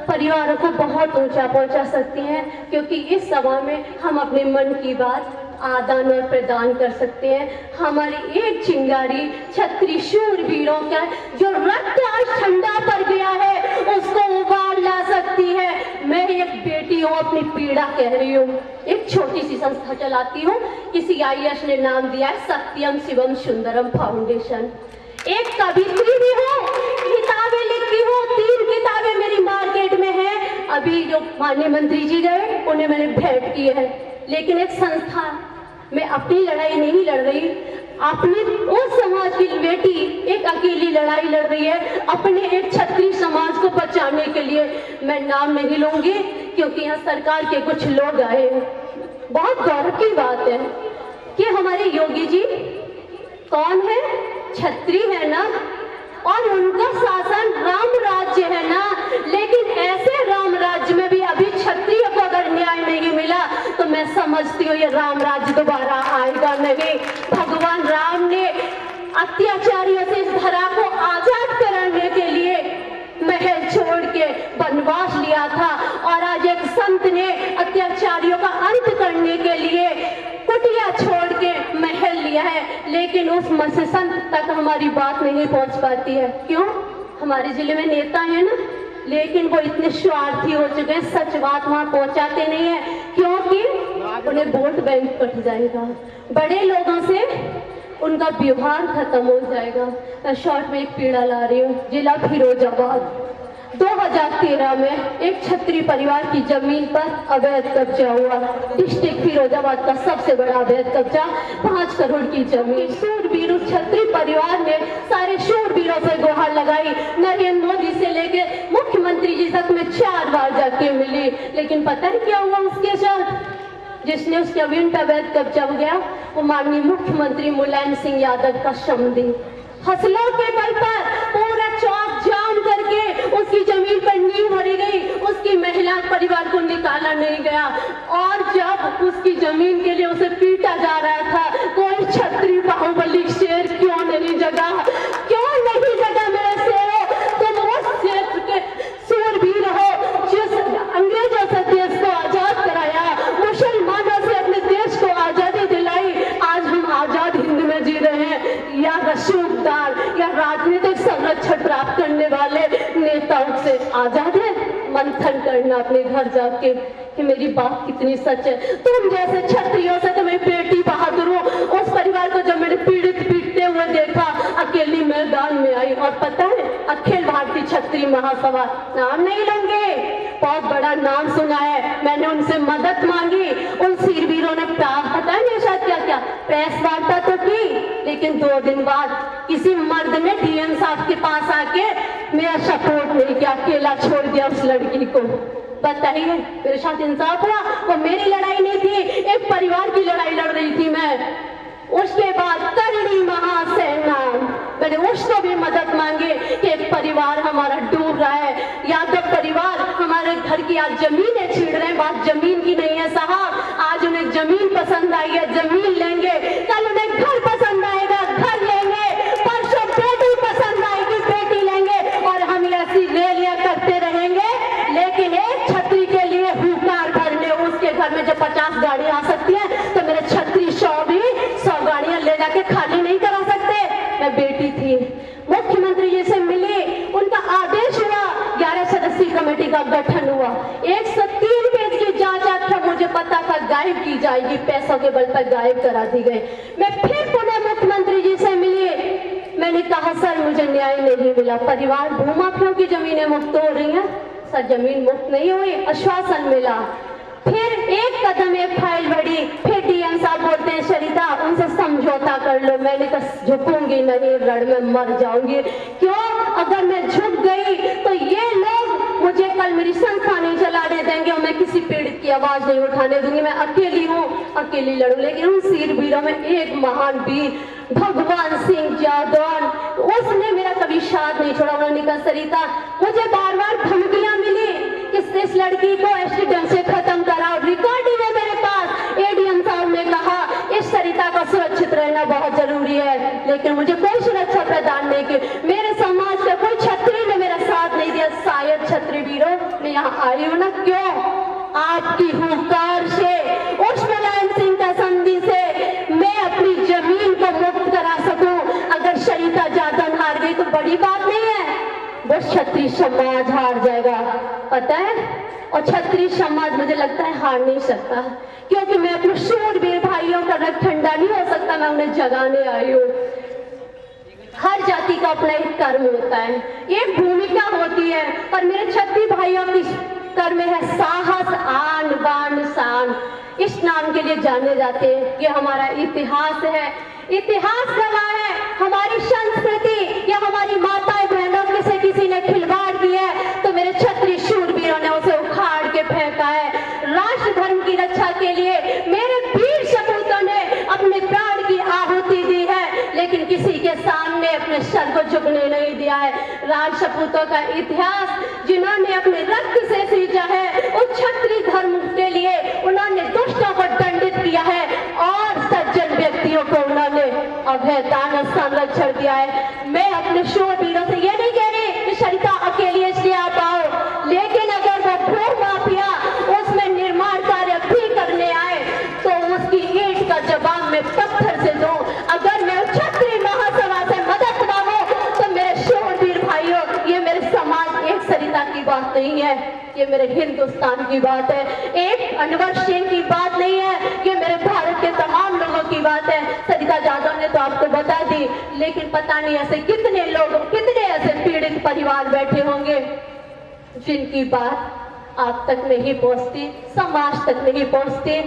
परिवारों को बहुत ऊंचा पहुंचा सकती हैं, क्योंकि इस सभा में हम अपने मन की बात आदान और प्रदान कर सकते हैं। हमारी एक चिंगारी क्षत्रिय शूरवीरों का जो रक्त आज ठंडा पड़ गया है उसको उबाल ला सकती है। मैं एक बेटी हूँ, अपनी पीड़ा कह रही हूँ। एक छोटी सी संस्था चलाती हूँ, किसी IAS ने नाम दिया है सत्यम शिवम सुंदरम फाउंडेशन। एक कवित्री भी हूँ, किताबें लिखती हूँ, 3 किताबें मेरी मार्केट में है। अभी जो माननीय मंत्री जी गए उन्हें मैंने भेंट की है। लेकिन एक संस्था में अपनी लड़ाई नहीं लड़ रही, अपने उस समाज की बेटी एक अकेली लड़ाई लड़ रही है अपने एक क्षत्रिय समाज को बचाने के लिए। मैं नाम नहीं लूंगी क्योंकि यहाँ सरकार के कुछ लोग आए हैं। बहुत गौरव की बात है कि हमारे योगी जी कौन है, क्षत्रिय है ना, और उनका शासन राम राज्य है ना। लेकिन ऐसे राम राज्य में भी अभी क्षत्रिय को अगर न्याय नहीं मिला तो मैं समझती हूँ ये राम राज्य दोबारा आएगा नहीं। भगवान राम ने अत्याचारियों से इस धरा को आजाद कराने के लिए महल छोड़ के वनवास लिया था, और आज एक संत ने अत्याचारियों का अंत करने के लिए कुटिया छोड़ के महल लिया है। लेकिन उस संत तक हमारी बात नहीं पहुंच पाती है। क्यों? हमारे जिले में नेता है ना, लेकिन वो इतने स्वार्थी हो चुके हैं, सच बात वहां पहुंचाते नहीं है, क्योंकि उन्हें वोट बैंक कट जाएगा, बड़े लोगों से उनका व्यवहार खत्म हो जाएगा। मैं शॉर्ट में एक पीड़ा ला रही हूँ। जिला फिरोजाबाद 2013 में एक क्षत्रिय परिवार की जमीन पर अवैध कब्जा हुआ। डिस्ट्रिक्ट फिरोजाबाद का सबसे बड़ा अवैध कब्जा, 5 करोड़ की जमीन। शूरवीर क्षत्रिय परिवार ने सारे शूरवीरों से गुहार लगाई, नरेंद्र मोदी से लेके मुख्यमंत्री जी तक में 4 बार जाके मिली। लेकिन पता नहीं क्या हुआ उसके साथ, जिसने उस जमीन पर अवैध कब्जा हो गया वो माननीय मुख्यमंत्री मुलायम सिंह यादव का समधी। हसलों के बल पर पूरा चौक जाम करके उसकी जमीन पर नींव भरी गई, उसकी महिला परिवार को निकाला नहीं गया। और जब उसकी जमीन के लिए उसे पीटा जा रहा था, कोई क्षत्रिय बाहुबली शेर क्यों नहीं जगा, क्यों नहीं जगा मेरे शेरों? तुम उस क्षेत्र के शूरवीर हो जिस अंग्रेजों से देश को आजाद कराया, मुसलमानों से अपने देश को आजादी दिलाई। आज हम आजाद हिंद में जी रहे हैं, या रसूखदार या राजनीतिक संरक्षण प्राप्त करने वाले नेताओं से आजाद है? मंथन करना अपने घर जाके कि मेरी बात कितनी सच है। तुम जैसे क्षत्रियों से तो मैं बेटी बहादुर हूँ। उस परिवार को जब मैंने पीड़ते हुए देखा, अकेली मैदान में आई। और पता है, अखिल भारतीय क्षत्रिय महासभा, नाम नहीं लूंगे, बहुत बड़ा नाम सुना है, मैंने उनसे मदद मांगी। उन शूरवीरों ने पता नहीं शायद क्या क्या प्रेस वार्ता तो की, लेकिन 2 दिन बाद किसी मर्द ने डीएम साहब के पास आके मेरा सपोर्ट नहीं किया, अकेला छोड़ दिया उस लड़की को। बताइए, मेरे साथ इंसाफ हुआ? वो मेरी लड़ाई नहीं थी, एक परिवार की लड़ाई लड़ रही थी मैं। उसके बाद करणी महासेना, मैंने उसको भी मदद मांगी कि एक परिवार हमारा डूब रहा है, यादव परिवार हमारे घर की आज जमीनें छीड़ रहे हैं। बात जमीन की नहीं है साहब, आज उन्हें जमीन पसंद आई है, जमीन लेंगे, कल उन्हें घर पसंद आएगा, घर लेंगे, परसों बेटी पसंद आएगी, बेटी लेंगे, और हम ऐसी रैलियां करते रहेंगे। लेकिन एक छतरी के लिए हुकार भरने उसके घर में जब 50 गाड़ी आ सकती है, तो मेरे छतरी 100 गाड़ियां ले जाके खाली नहीं करा सकते। मैं बेटी थी, मुख्यमंत्री जी से मिली, उनका आदेश हुआ, 11 सदस्यीय कमेटी का गठन हुआ, 103 पेज की जांच आख्या मुझे पता था गायब की जाएगी, पैसों के बल पर गायब करा दी गई। मैं फिर पुनः मुख्यमंत्री जी से मिली, मैंने कहा सर मुझे न्याय नहीं मिला, परिवार भूमाफियों की जमीनें मुक्त हो रही हैं। सर जमीन मुक्त नहीं हुई, आश्वासन मिला। फिर एक कदम एक फाइल बढ़ी, फिर डीएम साहब बोलते हैं सरिता उनसे समझौता कर लो। मैंने कहा झुकूंगी नहीं, रण में मर जाऊंगी। क्यों? अगर मैं झुक गई तो ये लोग मुझे कल मेरी संस्था नहीं चलाने देंगे और मैं किसी पीड़ित की आवाज नहीं उठाने दूंगी। मैं अकेली हूँ, अकेली लड़ूं। लेकिन उन वीर वीरों में एक महान वीर भगवान सिंह जादौन, उसने मेरा कभी साथ नहीं छोड़ा। उन्होंने कहा सरिता मुझे बार बार धमकियां मिली कि इस लड़की को एसडीएम से खत्म कराओ, रिकॉर्डिंग है मेरे पास। एडीएम साहब ने कहा इस सरिता का सुरक्षित रहना बहुत जरूरी है, लेकिन मुझे कोई सुरक्षा प्रदान नहीं की। मेरे समाज का कोई छतरी ने मेरा साथ नहीं दिया। शायद छतरी वीरों मैं यहाँ आई हूँ ना, क्यों? आपकी हुंकार से, उस मुलायम सिंह का संधि से मैं अपनी जमीन को मुक्त करा सकूं। अगर सरिता जादौन हार गई तो बड़ी बात नहीं है, वो क्षत्रिय समाज हार जाएगा, पता है। और क्षत्रिय समाज मुझे लगता है हार नहीं सकता, क्योंकि मैं अपने शूरवीर भाइयों का रक्त ठंडा नहीं हो सकता, मैं उन्हें जगाने आई हूँ। हर जाति का अपना एक कर्म होता है, एक भूमिका होती है, और मेरे क्षत्रिय भाइयों की कर्म है साहस, आन बान शान। इस नाम के लिए जाने जाते हैं। ये हमारा इतिहास है, इतिहास गवाह है। हमारी संस्कृति या हमारी माताएं बहनों में से किसी ने खिलवाड़ की है तो मेरे क्षत्रिय शूरवीरों ने उसे उखाड़ के फेंका है। राष्ट्र धर्म की रक्षा के लिए मेरे वीर सपूतों ने अपने प्राण की आहुति दी है, लेकिन किसी के सामने अपने सर को झुकने नहीं दिया है। राज सपूतों का इतिहास जिन्होंने अपने रक्त से सींचा है, उस क्षत्रिय धर्म के लिए उन्होंने दुष्टों को दंडित किया है और सज्जन व्यक्तियों को उन्होंने अभयदान और संरक्षण दिया है। मैं अपने शूरवीरों से ये नहीं कह रही कि सरिता अकेली इसलिए आ पाओ, लेकिन अगर वो भू माफिया उसमें निर्माण कार्य भी करने आए तो उसकी ईंट का जवाब मैं पत्थर से दूं। अगर मैं क्षत्रिय महासभा से मदद मांगू तो मेरे शूरवीर भाइयों, ये मेरे समाज एक सरिता की बात नहीं है, ये मेरे हिंदुस्तान की बात है। एक अनवर सिंह की बात नहीं है, ये मेरे भारत के तमाम लोगों की बात है। सरिता जादौन ने तो आपको बता दी, लेकिन पता नहीं ऐसे कितने लोग, कितने ऐसे पीड़ित परिवार बैठे होंगे जिनकी बात आप तक नहीं पहुंचती, समाज तक नहीं पहुंचती।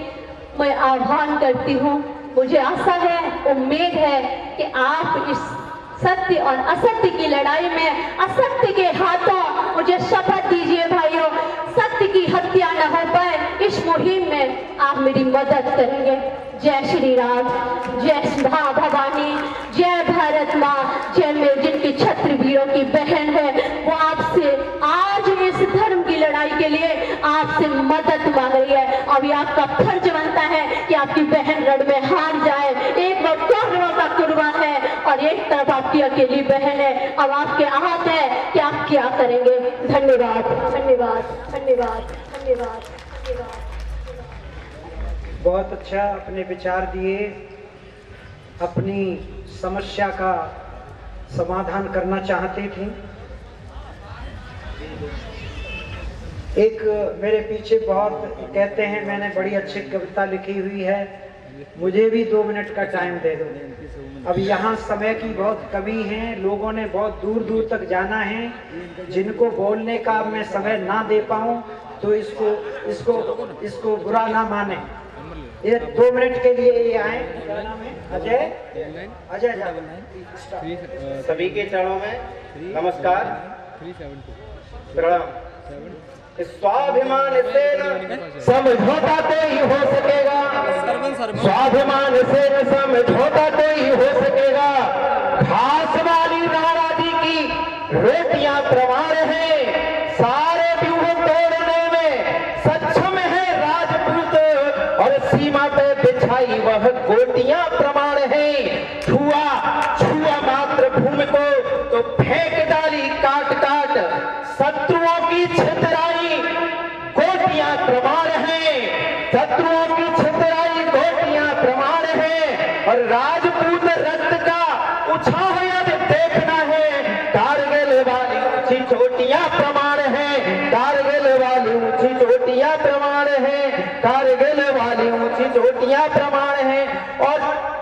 मैं आह्वान करती हूँ, मुझे आशा है, उम्मीद है कि आप इस सत्य और असत्य की लड़ाई में असत्य के हाथों मुझे शपथ दीजिए भाइयों, सत्य की हत्या न हो पाए। इस मुहिम में आप मेरी मदद करेंगे। जय श्री राम, जय मां भवानी, जय भारत माँ, जय मैं जिनकी क्षत्रिय वीरों की बहन है, वो आपसे आज इस धर्म की लड़ाई के लिए आपसे मदद मांग रही है। अभी आपका फर्ज बनता है कि आपकी बहन रण में हार जाए। एक वो कौरवों का कुर्बा है और एक तरफ आपकी अकेली बहन है। अब आपके हाथ है कि आप क्या करेंगे। धन्यवाद, धन्यवाद, धन्यवाद, धन्यवाद, धन्यवाद। बहुत अच्छा अपने विचार दिए, अपनी समस्या का समाधान करना चाहते थे। एक मेरे पीछे बहुत कहते हैं मैंने बड़ी अच्छी कविता लिखी हुई है, मुझे भी 2 मिनट का टाइम दे दो। अब यहाँ समय की बहुत कमी है, लोगों ने बहुत दूर दूर तक जाना है, जिनको बोलने का मैं समय ना दे पाऊँ तो इसको बुरा ना माने। ये 2 मिनट के लिए ये आए। क्या नाम है? अजय जादव। सभी के चरणों में नमस्कार प्रणाम। स्वाभिमान से समझौता तो ही हो सकेगा, स्वाभिमान से समझौता तो ही हो सकेगा। घास वाली नाराजी की रोटियां प्रमाण है, सारे व्यूह तोड़ने में सक्षम है राजपूत, और सीमा पे बिछाई वह गोटियां प्रमाण है। छुआ मात्र भूमि को तो फेंक डाली काट काट, शत्रुओं की छितराई गोटियां प्रमाण है, शत्रुओं की छितराई गोटियां प्रमाण है। और राजपूत रक्त का उछाल अब देखना है, कारगिल वाली ऊंची चोटियां प्रमाण है, कारगिल वाली ऊंची चोटियां प्रमाण है, कारगिल वाली ऊंची चोटियां प्रमाण है। और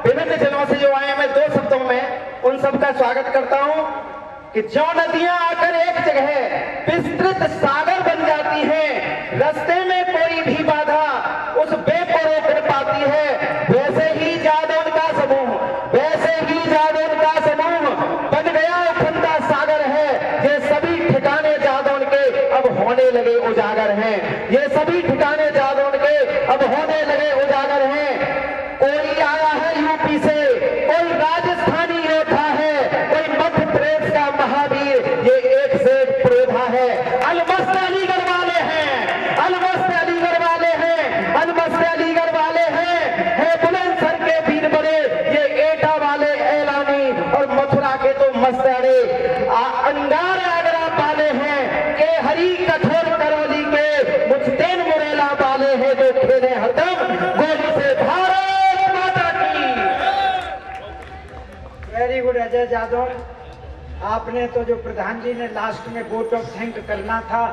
विभिन्न जिलों से जो आए मैं 2 शब्दों में उन सबका स्वागत करता हूं कि जो नदियां आकर एक जगह विस्तृत सागर बन जाती हैं, रास्ते में कोई भी बाधा उस बे को रोक पाती है, वैसे ही जादौन का समूह बन गया उफंदा सागर है। ये सभी ठिकाने जादौन के अब होने लगे उजागर हैं, ये सभी ठिकाने जादौन के अब होने लगे उजागर हैं। कोई आया है यूपी से, कोई राजस्थानी योद्धा है, कोई मध्य प्रदेश का महावीर, ये एक से एक प्रोधा है। अलमस्त अलीगढ़ वाले हैं, अलमस्त अलीगढ़ वाले हैं, अलमस्त अलीगढ़ वाले हैं, है बुलंदशहर के वीर बड़े, ये एटा वाले ऐलानी, और मथुरा के तो मस्तड़े अंगार आगरा वाले हैं, के हरी कठोर करौली के मुझतेन मुरेला वाले हैं, जो खेले हरदम गोली से भारत माता की। Very good Ajay Jadav. आपने तो जो प्रधान जी ने लास्ट में वोट ऑफ थैंक करना था,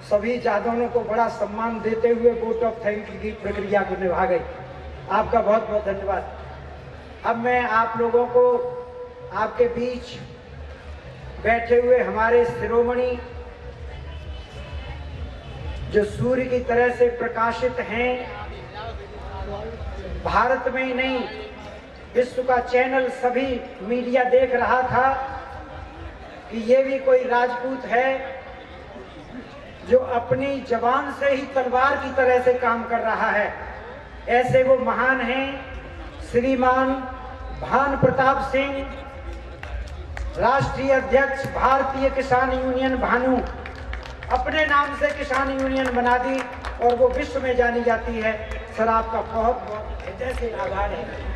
सभी जादवों को बड़ा सम्मान देते हुए वोट ऑफ थैंक की प्रक्रिया को निभा गई। आपका बहुत बहुत धन्यवाद। अब मैं आप लोगों को आपके बीच बैठे हुए हमारे शिरोमणि जो सूर्य की तरह से प्रकाशित हैं, भारत में ही नहीं विश्व का चैनल सभी मीडिया देख रहा था कि ये भी कोई राजपूत है जो अपनी जबान से ही तलवार की तरह से काम कर रहा है। ऐसे वो महान हैं श्रीमान भान प्रताप सिंह, राष्ट्रीय अध्यक्ष भारतीय किसान यूनियन भानु, अपने नाम से किसान यूनियन बना दी और वो विश्व में जानी जाती है। सर आपका बहुत बहुत हृदय से आभार है।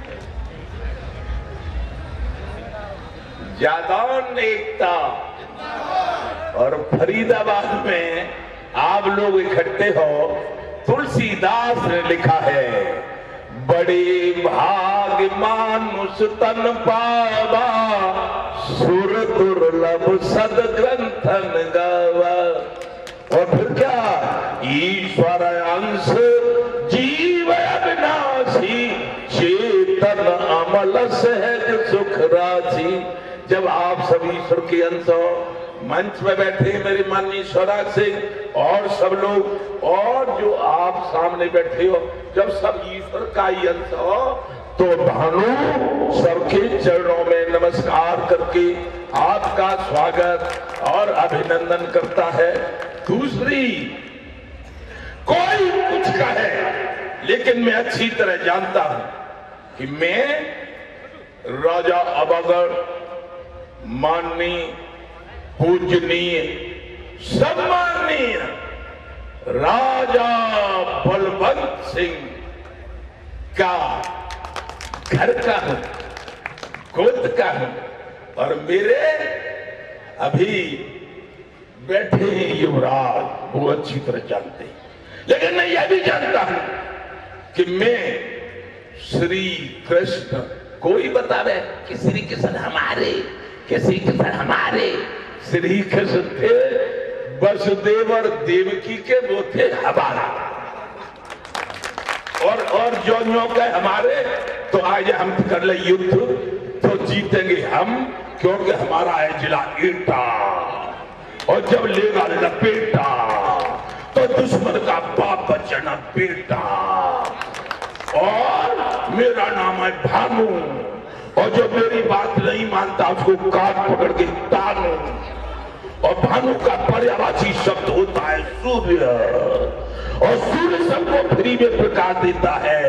जादौन एकता और फरीदाबाद में आप लोग इकट्ठे हो, तुलसीदास ने लिखा है, बड़े भाग मानुष तन पावा, सुर दुर्लभ सद ग्रंथन गावा। और फिर क्या, ईश्वर अंश जीव अविनाशी, चेतन अमल सहज सुख राशि। जब आप सभी ईश्वर के अंश हो, मंच में बैठे मेरी माननीय स्वराज सिंह और सब लोग, और जो आप सामने बैठे हो, जब सब ईश्वर का ही अंश हो, तो भानु सबके चरणों में नमस्कार करके आपका स्वागत और अभिनंदन करता है। दूसरी, कोई कुछ कहे, लेकिन मैं अच्छी तरह जानता हूं कि मैं राजा अबगढ़ माननीय पूजनीय सम्माननीय राजा बलवंत सिंह का घर का हूं, गोद का हूं, और मेरे अभी बैठे हैं युवराज, वो अच्छी तरह जानते हैं। लेकिन मैं यह भी जानता हूं कि मैं श्री कृष्ण, कोई बतावे कि श्री कृष्ण हमारे, कि श्री कृष्ण हमारे, श्री कृष्ण थे वसुदेव और देवकी के, वो थे हमारा, और जो का हमारे। तो आज हम कर ले युद्ध तो जीतेंगे हम, क्योंकि हमारा है जिला एटा, और जब लेगा लपेटा तो दुश्मन का बाप बचना बेटा। और मेरा नाम है भानु, और जो मेरी बात नहीं मानता उसको काट पकड़ के तानू। और भानु का पर्यायवाची शब्द होता है सूर्य, और सूर्य सबको फ्री में प्रकाश देता है।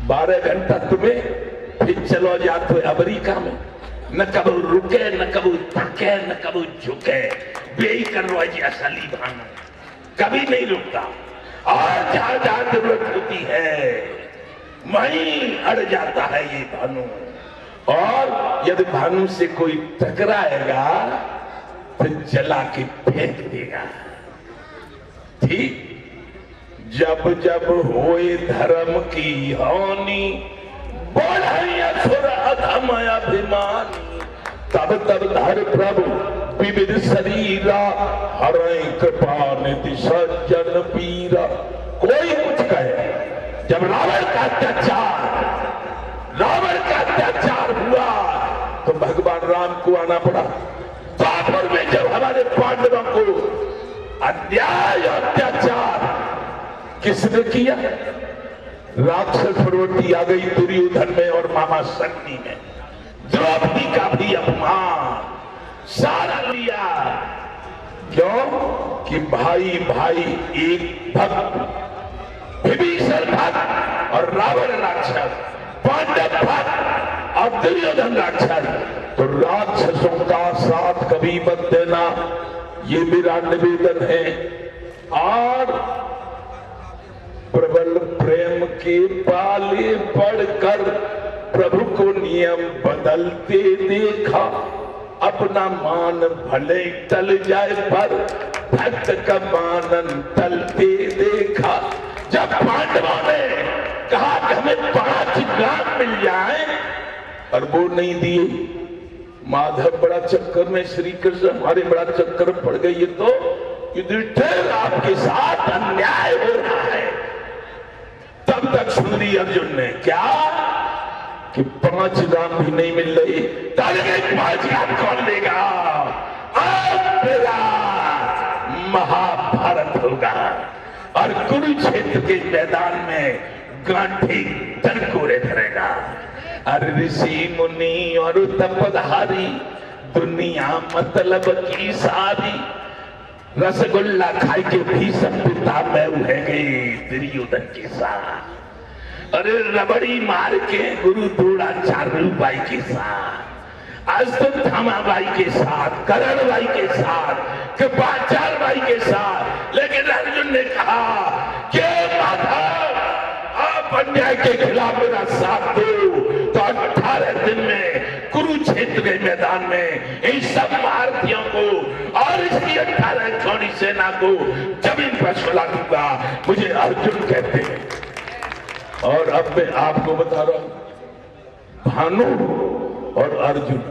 12 घंटा तुम्हें फिर चलो जाते अमेरिका में, न कबू रुके न कबू थके न कबू झुके, बेई कर रो जी असली भानु कभी नहीं रुकता। और जहां जहां जरूरत होती है वहीं अड़ जाता है ये भानु। और यदि भानु से कोई टकराएगा तो जला के फेंक देगा। ठीक जब जब होए धर्म की हानि, बढ़े असुर अधम अभिमानी, तब तब धर प्रभु विविध शरीरा, हरे कृपा निधि सज्जन पीरा। कोई कुछ कहे, जब रावण का अत्याचार हुआ तो भगवान राम को आना पड़ा। द्वापर में जब हमारे पांडवों को अन्याय अत्याचार किसने किया, राक्षस प्रवृत्ति आ गई दुर्योधन में और मामा शक्ति में। द्रौपदी का भी अपमान सारा लिया। क्यों कि भाई भाई एक भक्त, विभीषण भक्त और रावण राक्षस, पांडव भक्त और दुर्योधन राक्षस। तो राक्षसों का साथ कभी मत देना, ये मेरा निवेदन है। और प्रबल प्रेम के पाले पढ़कर प्रभु को नियम बदलते देखा, अपना मान भले टल जाए पर भक्त का मानन टलते देखा। जब पांडवों ने कहा कि हमें 5 ग्राम मिल जाए और वो नहीं दिए, माधव बड़ा चक्कर में, श्री कृष्ण हमारे बड़ा चक्कर पड़ गई, ये तो युधिष्ठिर आपके साथ अन्याय हो रहा है। तब तक सुन ली अर्जुन ने क्या कि 5 ग्राम भी नहीं मिल रही, 5 ग्राम कौन लेगा? अब मेरा महाभारत होगा और कुरुक्षेत्र के मैदान में गांधी तनकोरे धरेगा। और ऋषि मुनि और तपधारी दुनिया मतलब की सारी, रसगुल्ला खाई के भी संपुता में उहे गई दुर्योधन के साथ। अरे रबड़ी मार के गुरु द्रोणाचार्य बाई के साथ, अश्वत्थामा बाई के साथ, करण बाई के साथ, कृपाचार्य बाई के साथ। लेकिन अर्जुन ने कहा कि माधव आप अन्याय के खिलाफ मेरा साथ दो, तो 18 दिन में कुरुक्षेत्र के मैदान में इन सब महारथियों को और इसकी 18 कौड़ी सेना को जमीन पर सुला दूंगा। मुझे अर्जुन कहते हैं। और अब मैं आपको बता रहा हूं, भानु और अर्जुन,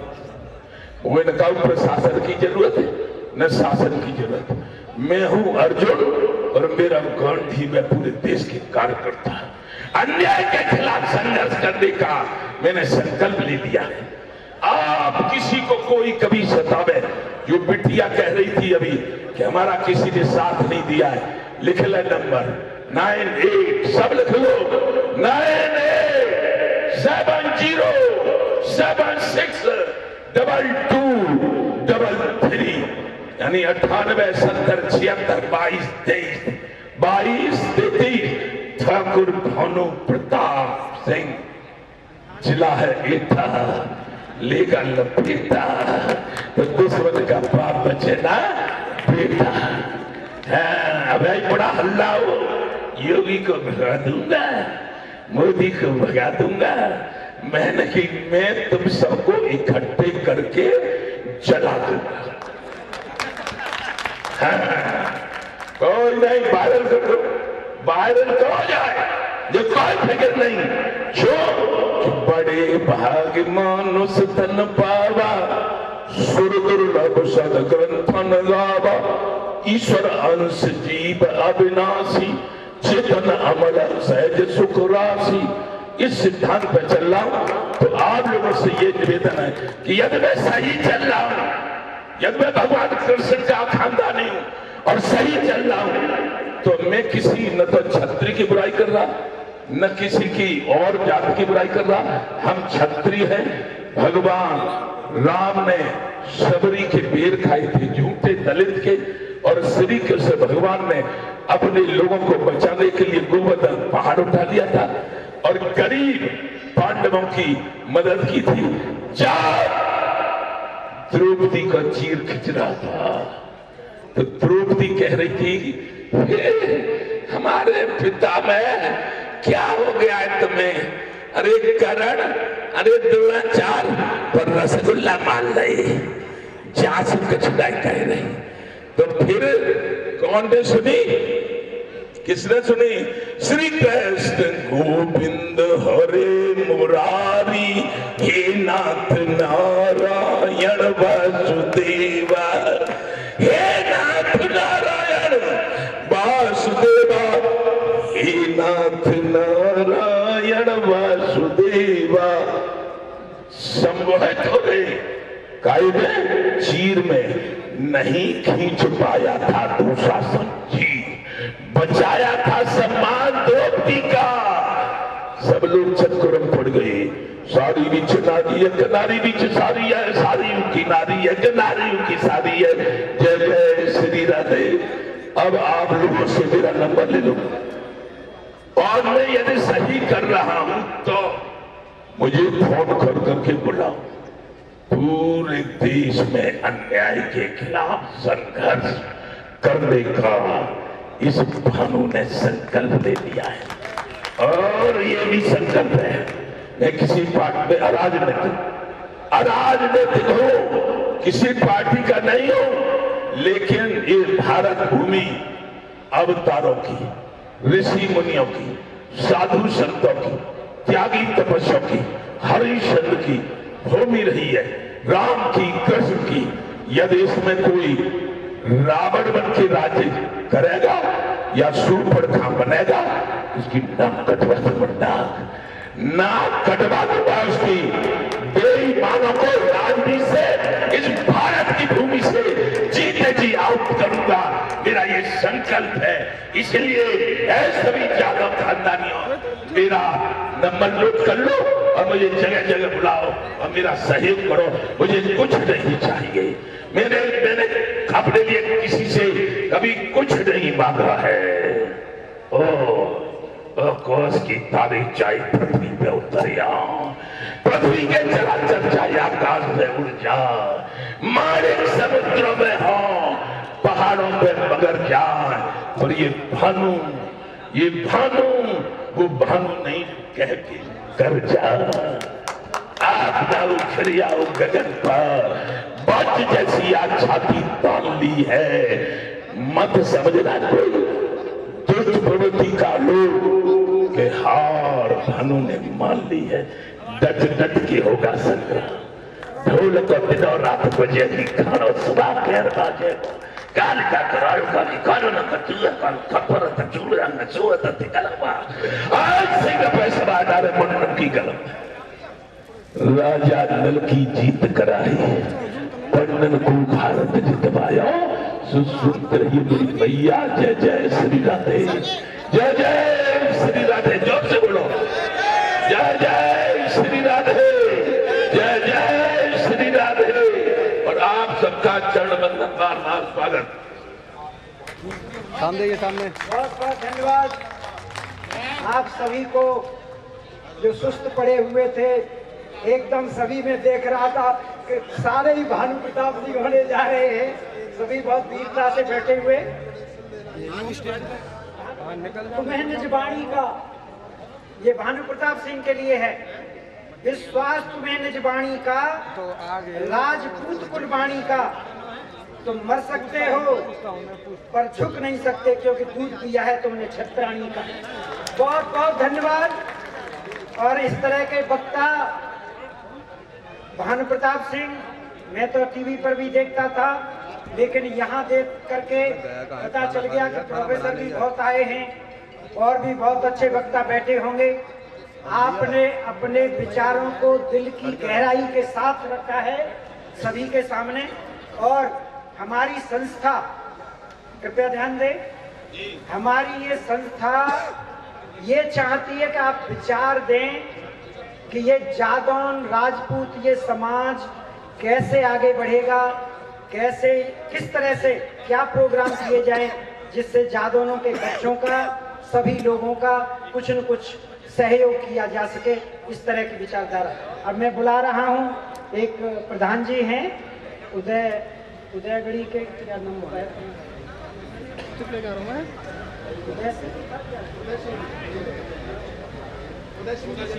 वो न कहूं प्रशासन की जरूरत है न शासन की जरूरत है। मैं हूं अर्जुन और मेरा गांधी में पूरे देश के कार्यकर्ता। अन्याय के खिलाफ संघर्ष करने का मैंने संकल्प ले लिया है। आप किसी को कोई कभी सतावे, जो बिटिया कह रही थी अभी कि हमारा किसी ने साथ नहीं दिया है, लिख ले नंबर 98, सब लिख लो, 98762223, यानी 98 70 76 22 23। ठाकुर भानु प्रताप सिंह, जिला है एटा, लेगा लपेटा, तो दुश्मन का बाप बचे ना बेटा। अब बड़ा हल्ला हो, योगी को भगा दूंगा, मोदी को भगा दूंगा, मैं नहीं, मैं तुम सबको इकट्ठे करके जला दूंगा। कोई नहीं, वायरल कर दो, वायरल करो जाए, जो कोई फिक्र नहीं। जो बड़े भाग मानुष तन पावा, सुर दुर्लभ सद ग्रंथन गावा, ईश्वर अंश जीव अविनाशी, चेतन अमल सहज सुख राशि। इस सिद्धांत पर चल रहा हूं, तो आप लोगों से ये निवेदन है कि यदि मैं सही चल रहा हूं, यदि मैं भगवान कृष्ण का खानदानी हूं और सही चल रहा हूं, तो मैं किसी न तो क्षत्रिय की बुराई कर रहा, न किसी की और जाति की बुराई कर रहा। हम क्षत्रिय हैं। भगवान राम ने शबरी के बेर खाए थे, झूठे दलित के, और श्री कृष्ण भगवान ने अपने लोगों को बचाने के लिए गोवर्धन पहाड़ उठा लिया था और गरीब पांडवों की मदद की थी। जब द्रौपदी का चीर खिंच रहा था तो द्रौपदी कह रही थी, हमारे पिता में क्या हो गया है तुम्हें? अरे करण, अरे द्रोणाचार पर रसगुल्ला मान रही, जांच कछुदाई कह रही। तो फिर कौन ने सुनी? किसने सुनी? श्री कृष्ण गोविंद हरे मुरारी, हे नाथ नारायण वासुदेवा, हे नाथ नारायण वासुदेवा, हे नाथ नारायण वासुदेवा। संवह तो कायदे चीर में नहीं खींच पाया था दुशासन जी, बचाया था सम्मान द्रौपदी का। सब लोग चक्कर में पड़ गए। सारी बीच नारी है, नारी बीच सारी है, सारी की नारी है, नारी की सारी है। जय जय श्री राधे। अब आप लोगों से मेरा नंबर ले लो, और मैं यदि सही कर रहा हूं तो मुझे फोन कर करके बुलाओ। पूरे देश में अन्याय के खिलाफ संघर्ष करने का इस भानु ने संकल्प ले लिया है, और ये भी संकल्प है मैं किसी पार्टी में अराजनीतिक हो, किसी पार्टी का नहीं हो, लेकिन ये भारत भूमि अवतारों की, ऋषि मुनियों की, साधु संतों की, त्यागी तपस्या की, हरिश्चंद्र की भूमि रही है, राम की, कृष्ण की। यदि इसमें कोई रावण बन के राज्य करेगा या सूर्पणखा बनेगा, उसकी नाक कटवा दूंगा, नाक कटवा दूंगा उसकी। बेईमानों को राजनीति से, इस भारत की भूमि से जीते जी आउट करूंगा, मेरा ये संकल्प है। इसलिए सभी यादव खानदानियों, मेरा नंबर नोट कर लो और मुझे जगह जगह बुलाओ और मेरा सहयोग करो। मुझे कुछ नहीं चाहिए, मैंने अपने लिए किसी से कभी कुछ नहीं मांगा है। कोस की तारीख चाहे पृथ्वी पे उतरिया, पृथ्वी के चराचर चाहे आकाश में उड़ जा, मारे समुद्रों में हो, पहाड़ों पे मगर जाए, और ये भानु वो भानु नहीं कह के कर जा। आप जाओ फिर आओ गगन पर, बच जैसी आज छाती तान ली है, मत समझना कोई दुष्ट प्रवृत्ति का लोग के हार भानु ने मान ली है। डट डट के होगा संग्राम, ढोल को दिनों रात बजेगी, खानो सुबह खैर बाजे, काल का करायो का निकालो न कचुआ का खपर कचूरा न चुआ तती कलमा, आज सिंह पैसा बाजारे मुन्नम की कलम। राजा नल की जीत कराई, पन्नन को भारत जितवाया, सुनते रहिए मेरी मैया। जय जय श्री राधे, जय जय श्री राधे, जोर से बोलो जय जय श्री राधे, जय जय श्री राधे। और आप सबका चरण बंदन बार बार स्वागत। सामने सामने बहुत बहुत धन्यवाद आप सभी को जो सुस्त पड़े हुए थे। एकदम सभी में देख रहा था कि सारे ही भानु प्रताप जी होने जा रहे हैं, सभी बहुत वीरता से बैठे हुए। तुम्हें निजवाणी का, ये भानु प्रताप सिंह के लिए है। विश्वास तुम्हें निजवाणी का, राजपूत कुलवाणी का, तुम मर सकते हो पर झुक नहीं सकते, क्योंकि दूध पिया है तुमने छत्राणी का। बहुत बहुत धन्यवाद। और इस तरह के वक्ता भानु प्रताप सिंह मैं तो टीवी पर भी देखता था, लेकिन यहाँ देख करके पता चल गया कि प्रोफेसर भी बहुत आए हैं और भी बहुत अच्छे वक्ता बैठे होंगे। आपने अपने विचारों को दिल की गहराई के साथ रखा है सभी के सामने। और हमारी संस्था, कृपया ध्यान दें, हमारी ये संस्था ये चाहती है कि आप विचार दें कि ये जादौन राजपूत ये समाज कैसे आगे बढ़ेगा, कैसे किस तरह से क्या प्रोग्राम किए जाएं जिससे जादौनों के बच्चों का, सभी लोगों का कुछ न कुछ सहयोग किया जा सके, इस तरह की विचारधारा। अब मैं बुला रहा हूं, एक प्रधान जी हैं उदयगढ़ी के, क्या नाम होता है,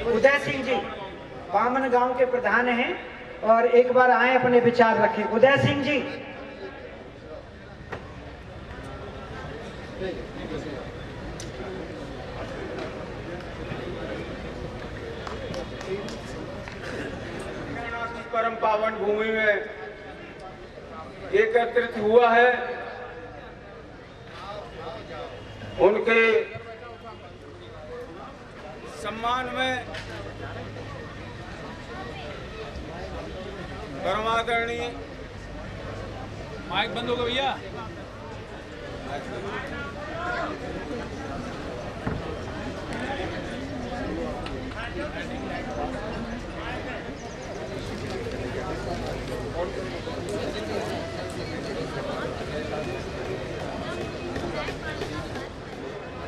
उदय सिंह जी, बामन गांव के प्रधान हैं और एक बार आए अपने विचार रखें। उदय सिंह जी। परम पावन भूमि में एकत्रित हुआ है, उनके सम्मान में परमादरणीय, माइक बंद होगा भैया,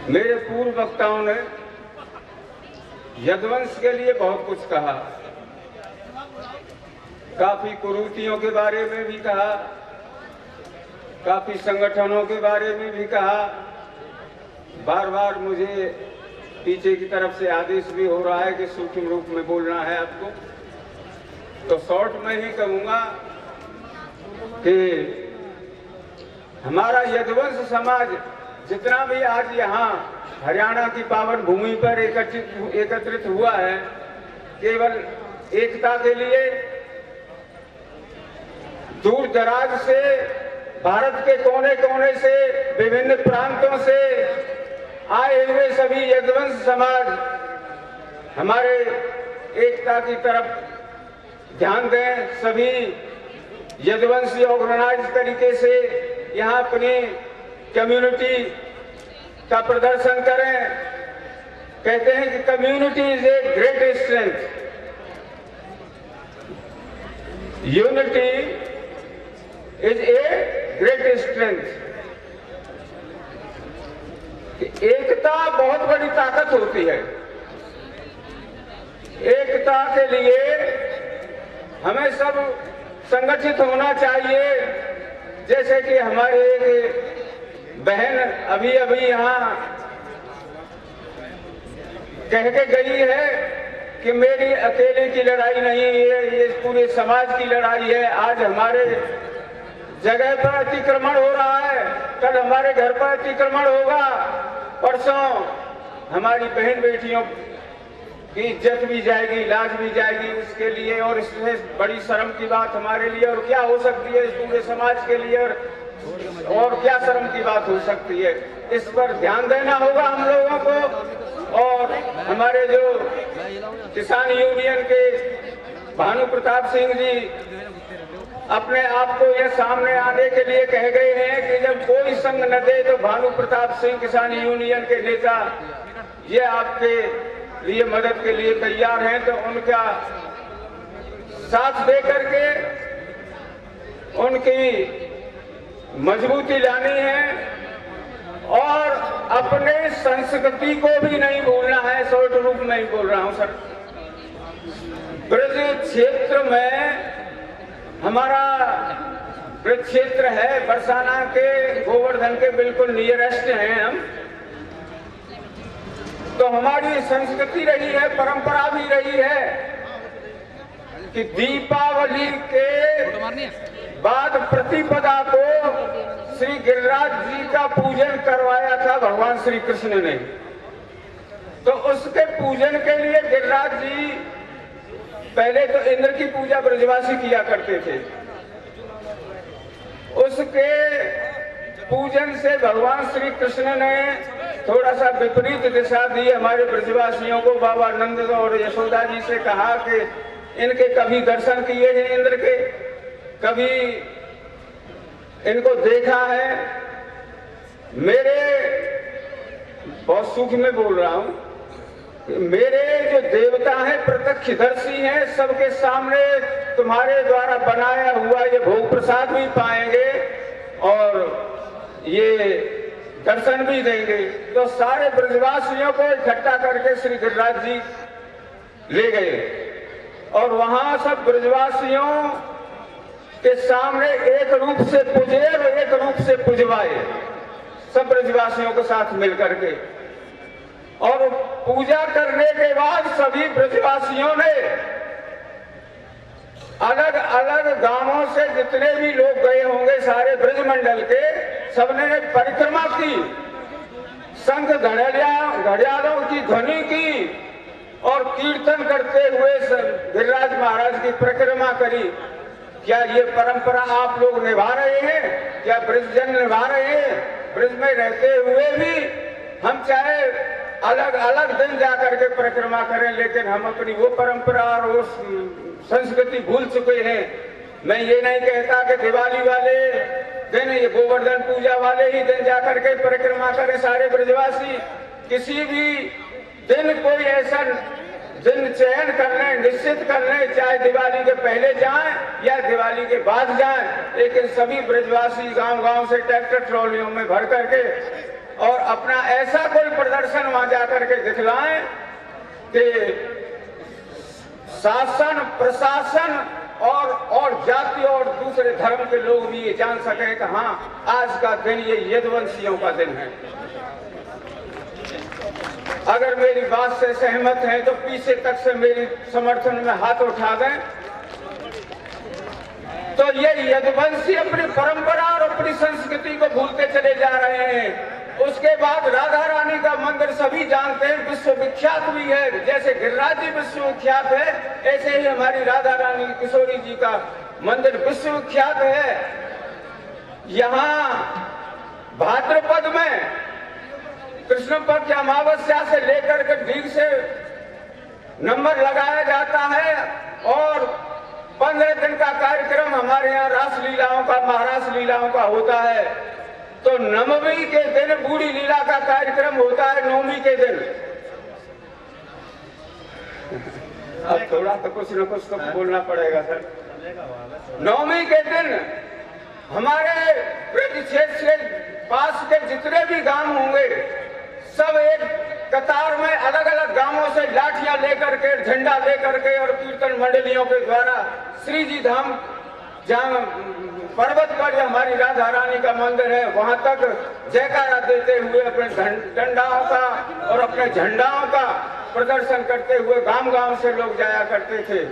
मेरे पूर्व वक्ताओं ने यदुवंश के लिए बहुत कुछ कहा, काफी कुरीतियों के बारे में भी कहा, काफी संगठनों के बारे में भी कहा। बार बार मुझे पीछे की तरफ से आदेश भी हो रहा है कि सूक्ष्म रूप में बोलना है आपको, तो शॉर्ट में ही कहूंगा कि हमारा यदुवंश समाज जितना भी आज यहाँ हरियाणा की पावन भूमि पर एकत्रित हुआ है, केवल एकता के लिए, दूर दराज से, भारत के कोने कोने से, विभिन्न प्रांतों से आए हुए सभी यदुवंश समाज हमारे एकता की तरफ ध्यान दें। सभी यदुवंशी ऑर्गेनाइज तरीके से यहाँ अपनी कम्युनिटी का प्रदर्शन करें। कहते हैं कि community is a great strength, unity is a great strength. एकता बहुत बड़ी ताकत होती है। एकता के लिए हमें सब संगठित होना चाहिए। जैसे कि हमारे एक बहन अभी यहाँ कह के गई है कि मेरी अकेले की लड़ाई नहीं है, ये पूरे समाज की लड़ाई है। आज हमारे जगह पर अतिक्रमण हो रहा है, कल हमारे घर पर अतिक्रमण होगा, परसों हमारी बहन बेटियों की इज्जत भी जाएगी, लाज भी जाएगी उसके लिए। और इससे बड़ी शर्म की बात हमारे लिए और क्या हो सकती है इस पूरे समाज के लिए, और क्या शर्म की बात हो सकती है। इस पर ध्यान देना होगा हम लोगों को। और हमारे जो किसान यूनियन के भानु प्रताप सिंह जी अपने आप को ये सामने आने के लिए कह गए हैं कि जब कोई संग न दे तो भानु प्रताप सिंह किसान यूनियन के नेता ये आपके लिए मदद के लिए तैयार हैं। तो उनका साथ दे करके उनकी मजबूती लानी है और अपने संस्कृति को भी नहीं भूलना है। शॉर्ट रूप में ही बोल रहा हूं सर। ब्रज क्षेत्र में हमारा ब्रज क्षेत्र है, बरसाना के, गोवर्धन के बिल्कुल नियरेस्ट हैं हम। तो हमारी संस्कृति रही है, परंपरा भी रही है कि दीपावली के बाद प्रतिपदा को श्री गिरिराज जी का पूजन करवाया था भगवान श्री कृष्ण ने। तो उसके पूजन के लिए गिरिराज जी पहले तो इंद्र की पूजा ब्रजवासी किया करते थे। उसके पूजन से भगवान श्री कृष्ण ने थोड़ा सा विपरीत दिशा दी हमारे ब्रजवासियों को। बाबा नंद और यशोदा जी से कहा कि इनके कभी दर्शन किए हैं इंद्र के, कभी इनको देखा है, मेरे बहुत सुख में बोल रहा हूं, मेरे जो देवता हैं प्रत्यक्षदर्शी हैं, सबके सामने तुम्हारे द्वारा बनाया हुआ ये भोग प्रसाद भी पाएंगे और ये दर्शन भी देंगे। तो सारे ब्रजवासियों को इकट्ठा करके श्री गिरिराज जी ले गए और वहां सब ब्रजवासियों के सामने एक रूप से पूजे और एक रूप से पूजवाए, सब ब्रजवासियों के साथ मिलकर के। और पूजा करने के बाद सभी ब्रजवासियों ने अलग अलग गांवों से जितने भी लोग गए होंगे सारे ब्रजमंडल के, सबने ने परिक्रमा की, शंख घड़ियालों की ध्वनि की और कीर्तन करते हुए गिरिराज महाराज की परिक्रमा करी। क्या ये परंपरा आप लोग निभा रहे हैं? क्या ब्रजजन निभा रहे हैं? ब्रज में रहते हुए भी हम चाहे अलग अलग दिन जाकर के परिक्रमा करें, लेकिन हम अपनी वो परंपरा और वो संस्कृति भूल चुके हैं। मैं ये नहीं कहता कि दिवाली वाले दिन, ये गोवर्धन पूजा वाले ही दिन जाकर के परिक्रमा करें सारे ब्रजवासी। किसी भी दिन कोई ऐसा दिन चयन कर लें, निश्चित कर लें, चाहे दिवाली के पहले जाएं या दिवाली के बाद जाएं, लेकिन सभी ब्रजवासी गांव-गांव से ट्रैक्टर ट्रॉलियों में भर करके और अपना ऐसा कोई प्रदर्शन वहां जाकर के दिखलाएं कि शासन, प्रशासन और जाति और दूसरे धर्म के लोग भी ये जान सकें कि हाँ, आज का दिन ये यदुवंशियों का दिन है। अगर मेरी बात से सहमत हैं तो पीछे तक से मेरी समर्थन में हाथ उठा दें। तो ये यदुवंशी अपनी परंपरा और अपनी संस्कृति को भूलते चले जा रहे हैं। उसके बाद राधा रानी का मंदिर सभी जानते हैं, विश्वविख्यात भी है। जैसे गिरिराज जी विश्वविख्यात है, ऐसे ही हमारी राधा रानी किशोरी जी का मंदिर विश्वविख्यात है। यहाँ भाद्रपद में कृष्ण पक्ष अमावस्या से लेकर के ठीक से नंबर लगाया जाता है और 15 दिन का कार्यक्रम हमारे यहाँ रास लीलाओं का, महारास लीलाओं का होता है। तो नवमी के दिन बूढ़ी लीला का कार्यक्रम होता है, नवमी के दिन। अब थोड़ा तो कुछ न कुछ तो बोलना पड़ेगा सर। नवमी के दिन हमारे क्षेत्र से पास के जितने भी गांव होंगे, सब एक कतार में अलग अलग गांवों से लाठियां लेकर के, झंडा लेकर के और कीर्तन मंडलियों के द्वारा श्री जी धाम, जहाँ पर्वत पर हमारी राधा रानी का मंदिर है, वहां तक जयकारा देते हुए अपने डंडाओं का और अपने झंडाओं का प्रदर्शन करते हुए गांव-गांव से लोग जाया करते थे।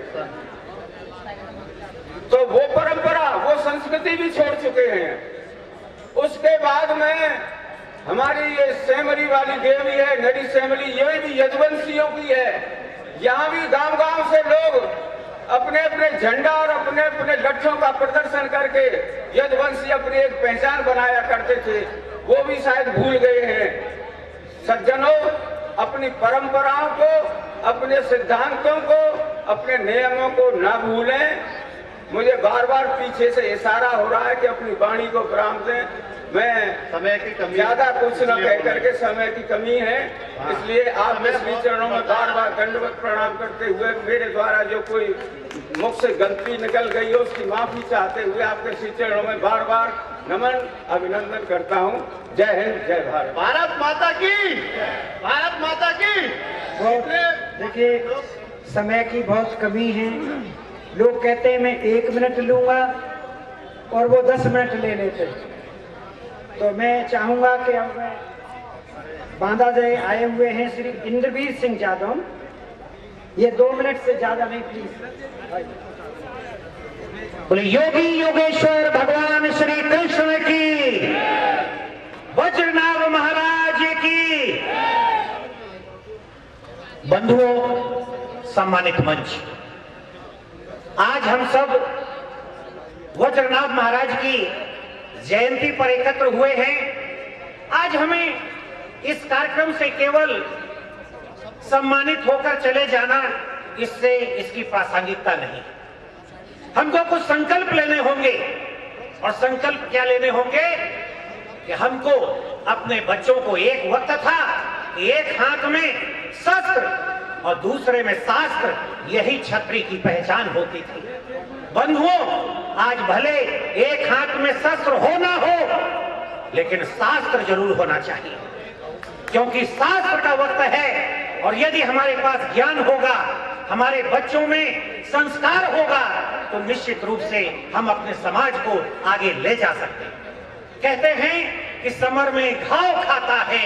तो वो परंपरा, वो संस्कृति भी छोड़ चुके हैं। उसके बाद में हमारी ये सेमरी वाली देवी है, नरी सेमरी, ये भी यदुवंशियों की है। यहाँ भी गांव-गांव से लोग अपने अपने झंडा और अपने अपने लट्ठों का प्रदर्शन करके यदुवंशी अपनी एक पहचान बनाया करते थे, वो भी शायद भूल गए हैं। सज्जनों, अपनी परंपराओं को, अपने सिद्धांतों को, अपने नियमों को ना भूलें। मुझे बार बार पीछे से इशारा हो रहा है कि अपनी वाणी को विराम दें। मैं समय की कमी, ज्यादा कुछ न कह करके, समय की कमी है, इसलिए आप श्री चरणों में बार बार दंडवत प्रणाम करते हुए मेरे द्वारा जो कोई मुख से गलती निकल गई हो उसकी माफी चाहते हुए आपके श्री चरणों में बार बार नमन अभिनंदन करता हूँ। जय हिंद, जय भारत। भारत माता की, भारत माता की। देखिए, समय की बहुत कमी है। लोग कहते हैं मैं 1 मिनट लूंगा और वो 10 मिनट ले लेते। तो मैं चाहूंगा कि अब बांदा से आए हुए हैं श्री इंद्रवीर सिंह यादव, ये 2 मिनट से ज्यादा नहीं, प्लीज। बोले योगी योगेश्वर भगवान श्री कृष्ण की, वज्रनाभ महाराज की। बंधुओं, सम्मानित मंच, आज हम सब वज्रनाभ महाराज की जयंती पर एकत्र हुए हैं। आज हमें इस कार्यक्रम से केवल सम्मानित होकर चले जाना, इससे इसकी प्रासंगिकता नहीं। हमको कुछ संकल्प लेने होंगे, और संकल्प क्या लेने होंगे कि हमको अपने बच्चों को, एक वक्त था कि एक हाथ में शस्त्र और दूसरे में शास्त्र, यही छत्री की पहचान होती थी। बंधुओं, आज भले एक हाथ में शस्त्र हो ना हो, लेकिन शास्त्र जरूर होना चाहिए, क्योंकि शास्त्र का वक्त है। और यदि हमारे पास ज्ञान होगा, हमारे बच्चों में संस्कार होगा, तो निश्चित रूप से हम अपने समाज को आगे ले जा सकते हैं। कहते हैं कि समर में घाव खाता है,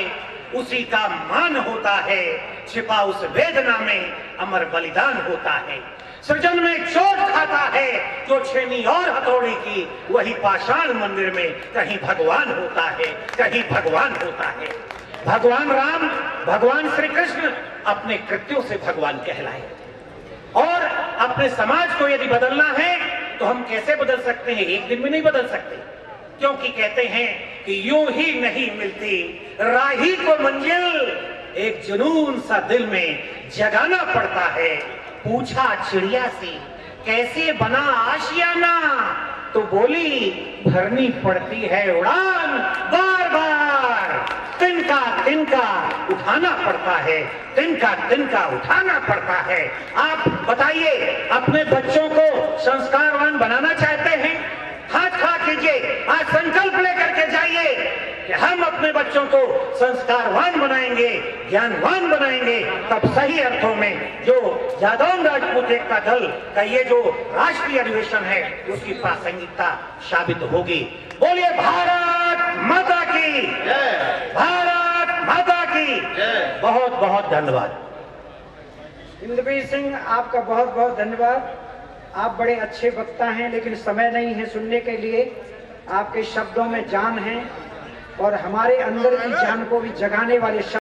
उसी का मान होता है, छिपा उस वेदना में अमर बलिदान होता है। सृजन में चोट खाता है जो छेनी और हथौड़ी की, वही पाषाण मंदिर में कहीं भगवान होता है, कहीं भगवान होता है। भगवान राम, भगवान श्री कृष्ण अपने कृत्यों से भगवान कहलाए। और अपने समाज को यदि बदलना है तो हम कैसे बदल सकते हैं? एक दिन में नहीं बदल सकते, क्योंकि कहते हैं कि यूं ही नहीं मिलती राही को मंजिल, एक जुनून सा दिल में जगाना पड़ता है। पूछा चिड़िया से कैसे बना आशियाना, तो बोली भरनी पड़ती है उड़ान बार बार, तिनका तिनका उठाना पड़ता है, तिनका तिनका उठाना पड़ता है। आप बताइए, अपने बच्चों को संस्कारवान बनाना चाहते हैं? हाथ खड़ा कीजिए, आज संकल्प लेकर के जाइए कि हम अपने बच्चों को संस्कारवान बनाएंगे, ज्ञानवान बनाएंगे। तब सही अर्थों में जो जादौन राजपूत एकता दल का ये जो राष्ट्रीय अधिवेशन है, उसकी प्रासंगिकता साबित होगी। बोलिए भारत माता की जय, भारत माता की जय। बहुत बहुत धन्यवाद। इंद्रवीर सिंह, आपका बहुत बहुत धन्यवाद। आप बड़े अच्छे वक्ता हैं, लेकिन समय नहीं है सुनने के लिए। आपके शब्दों में जान है और हमारे अंदर की जान को भी जगाने वाले शब्द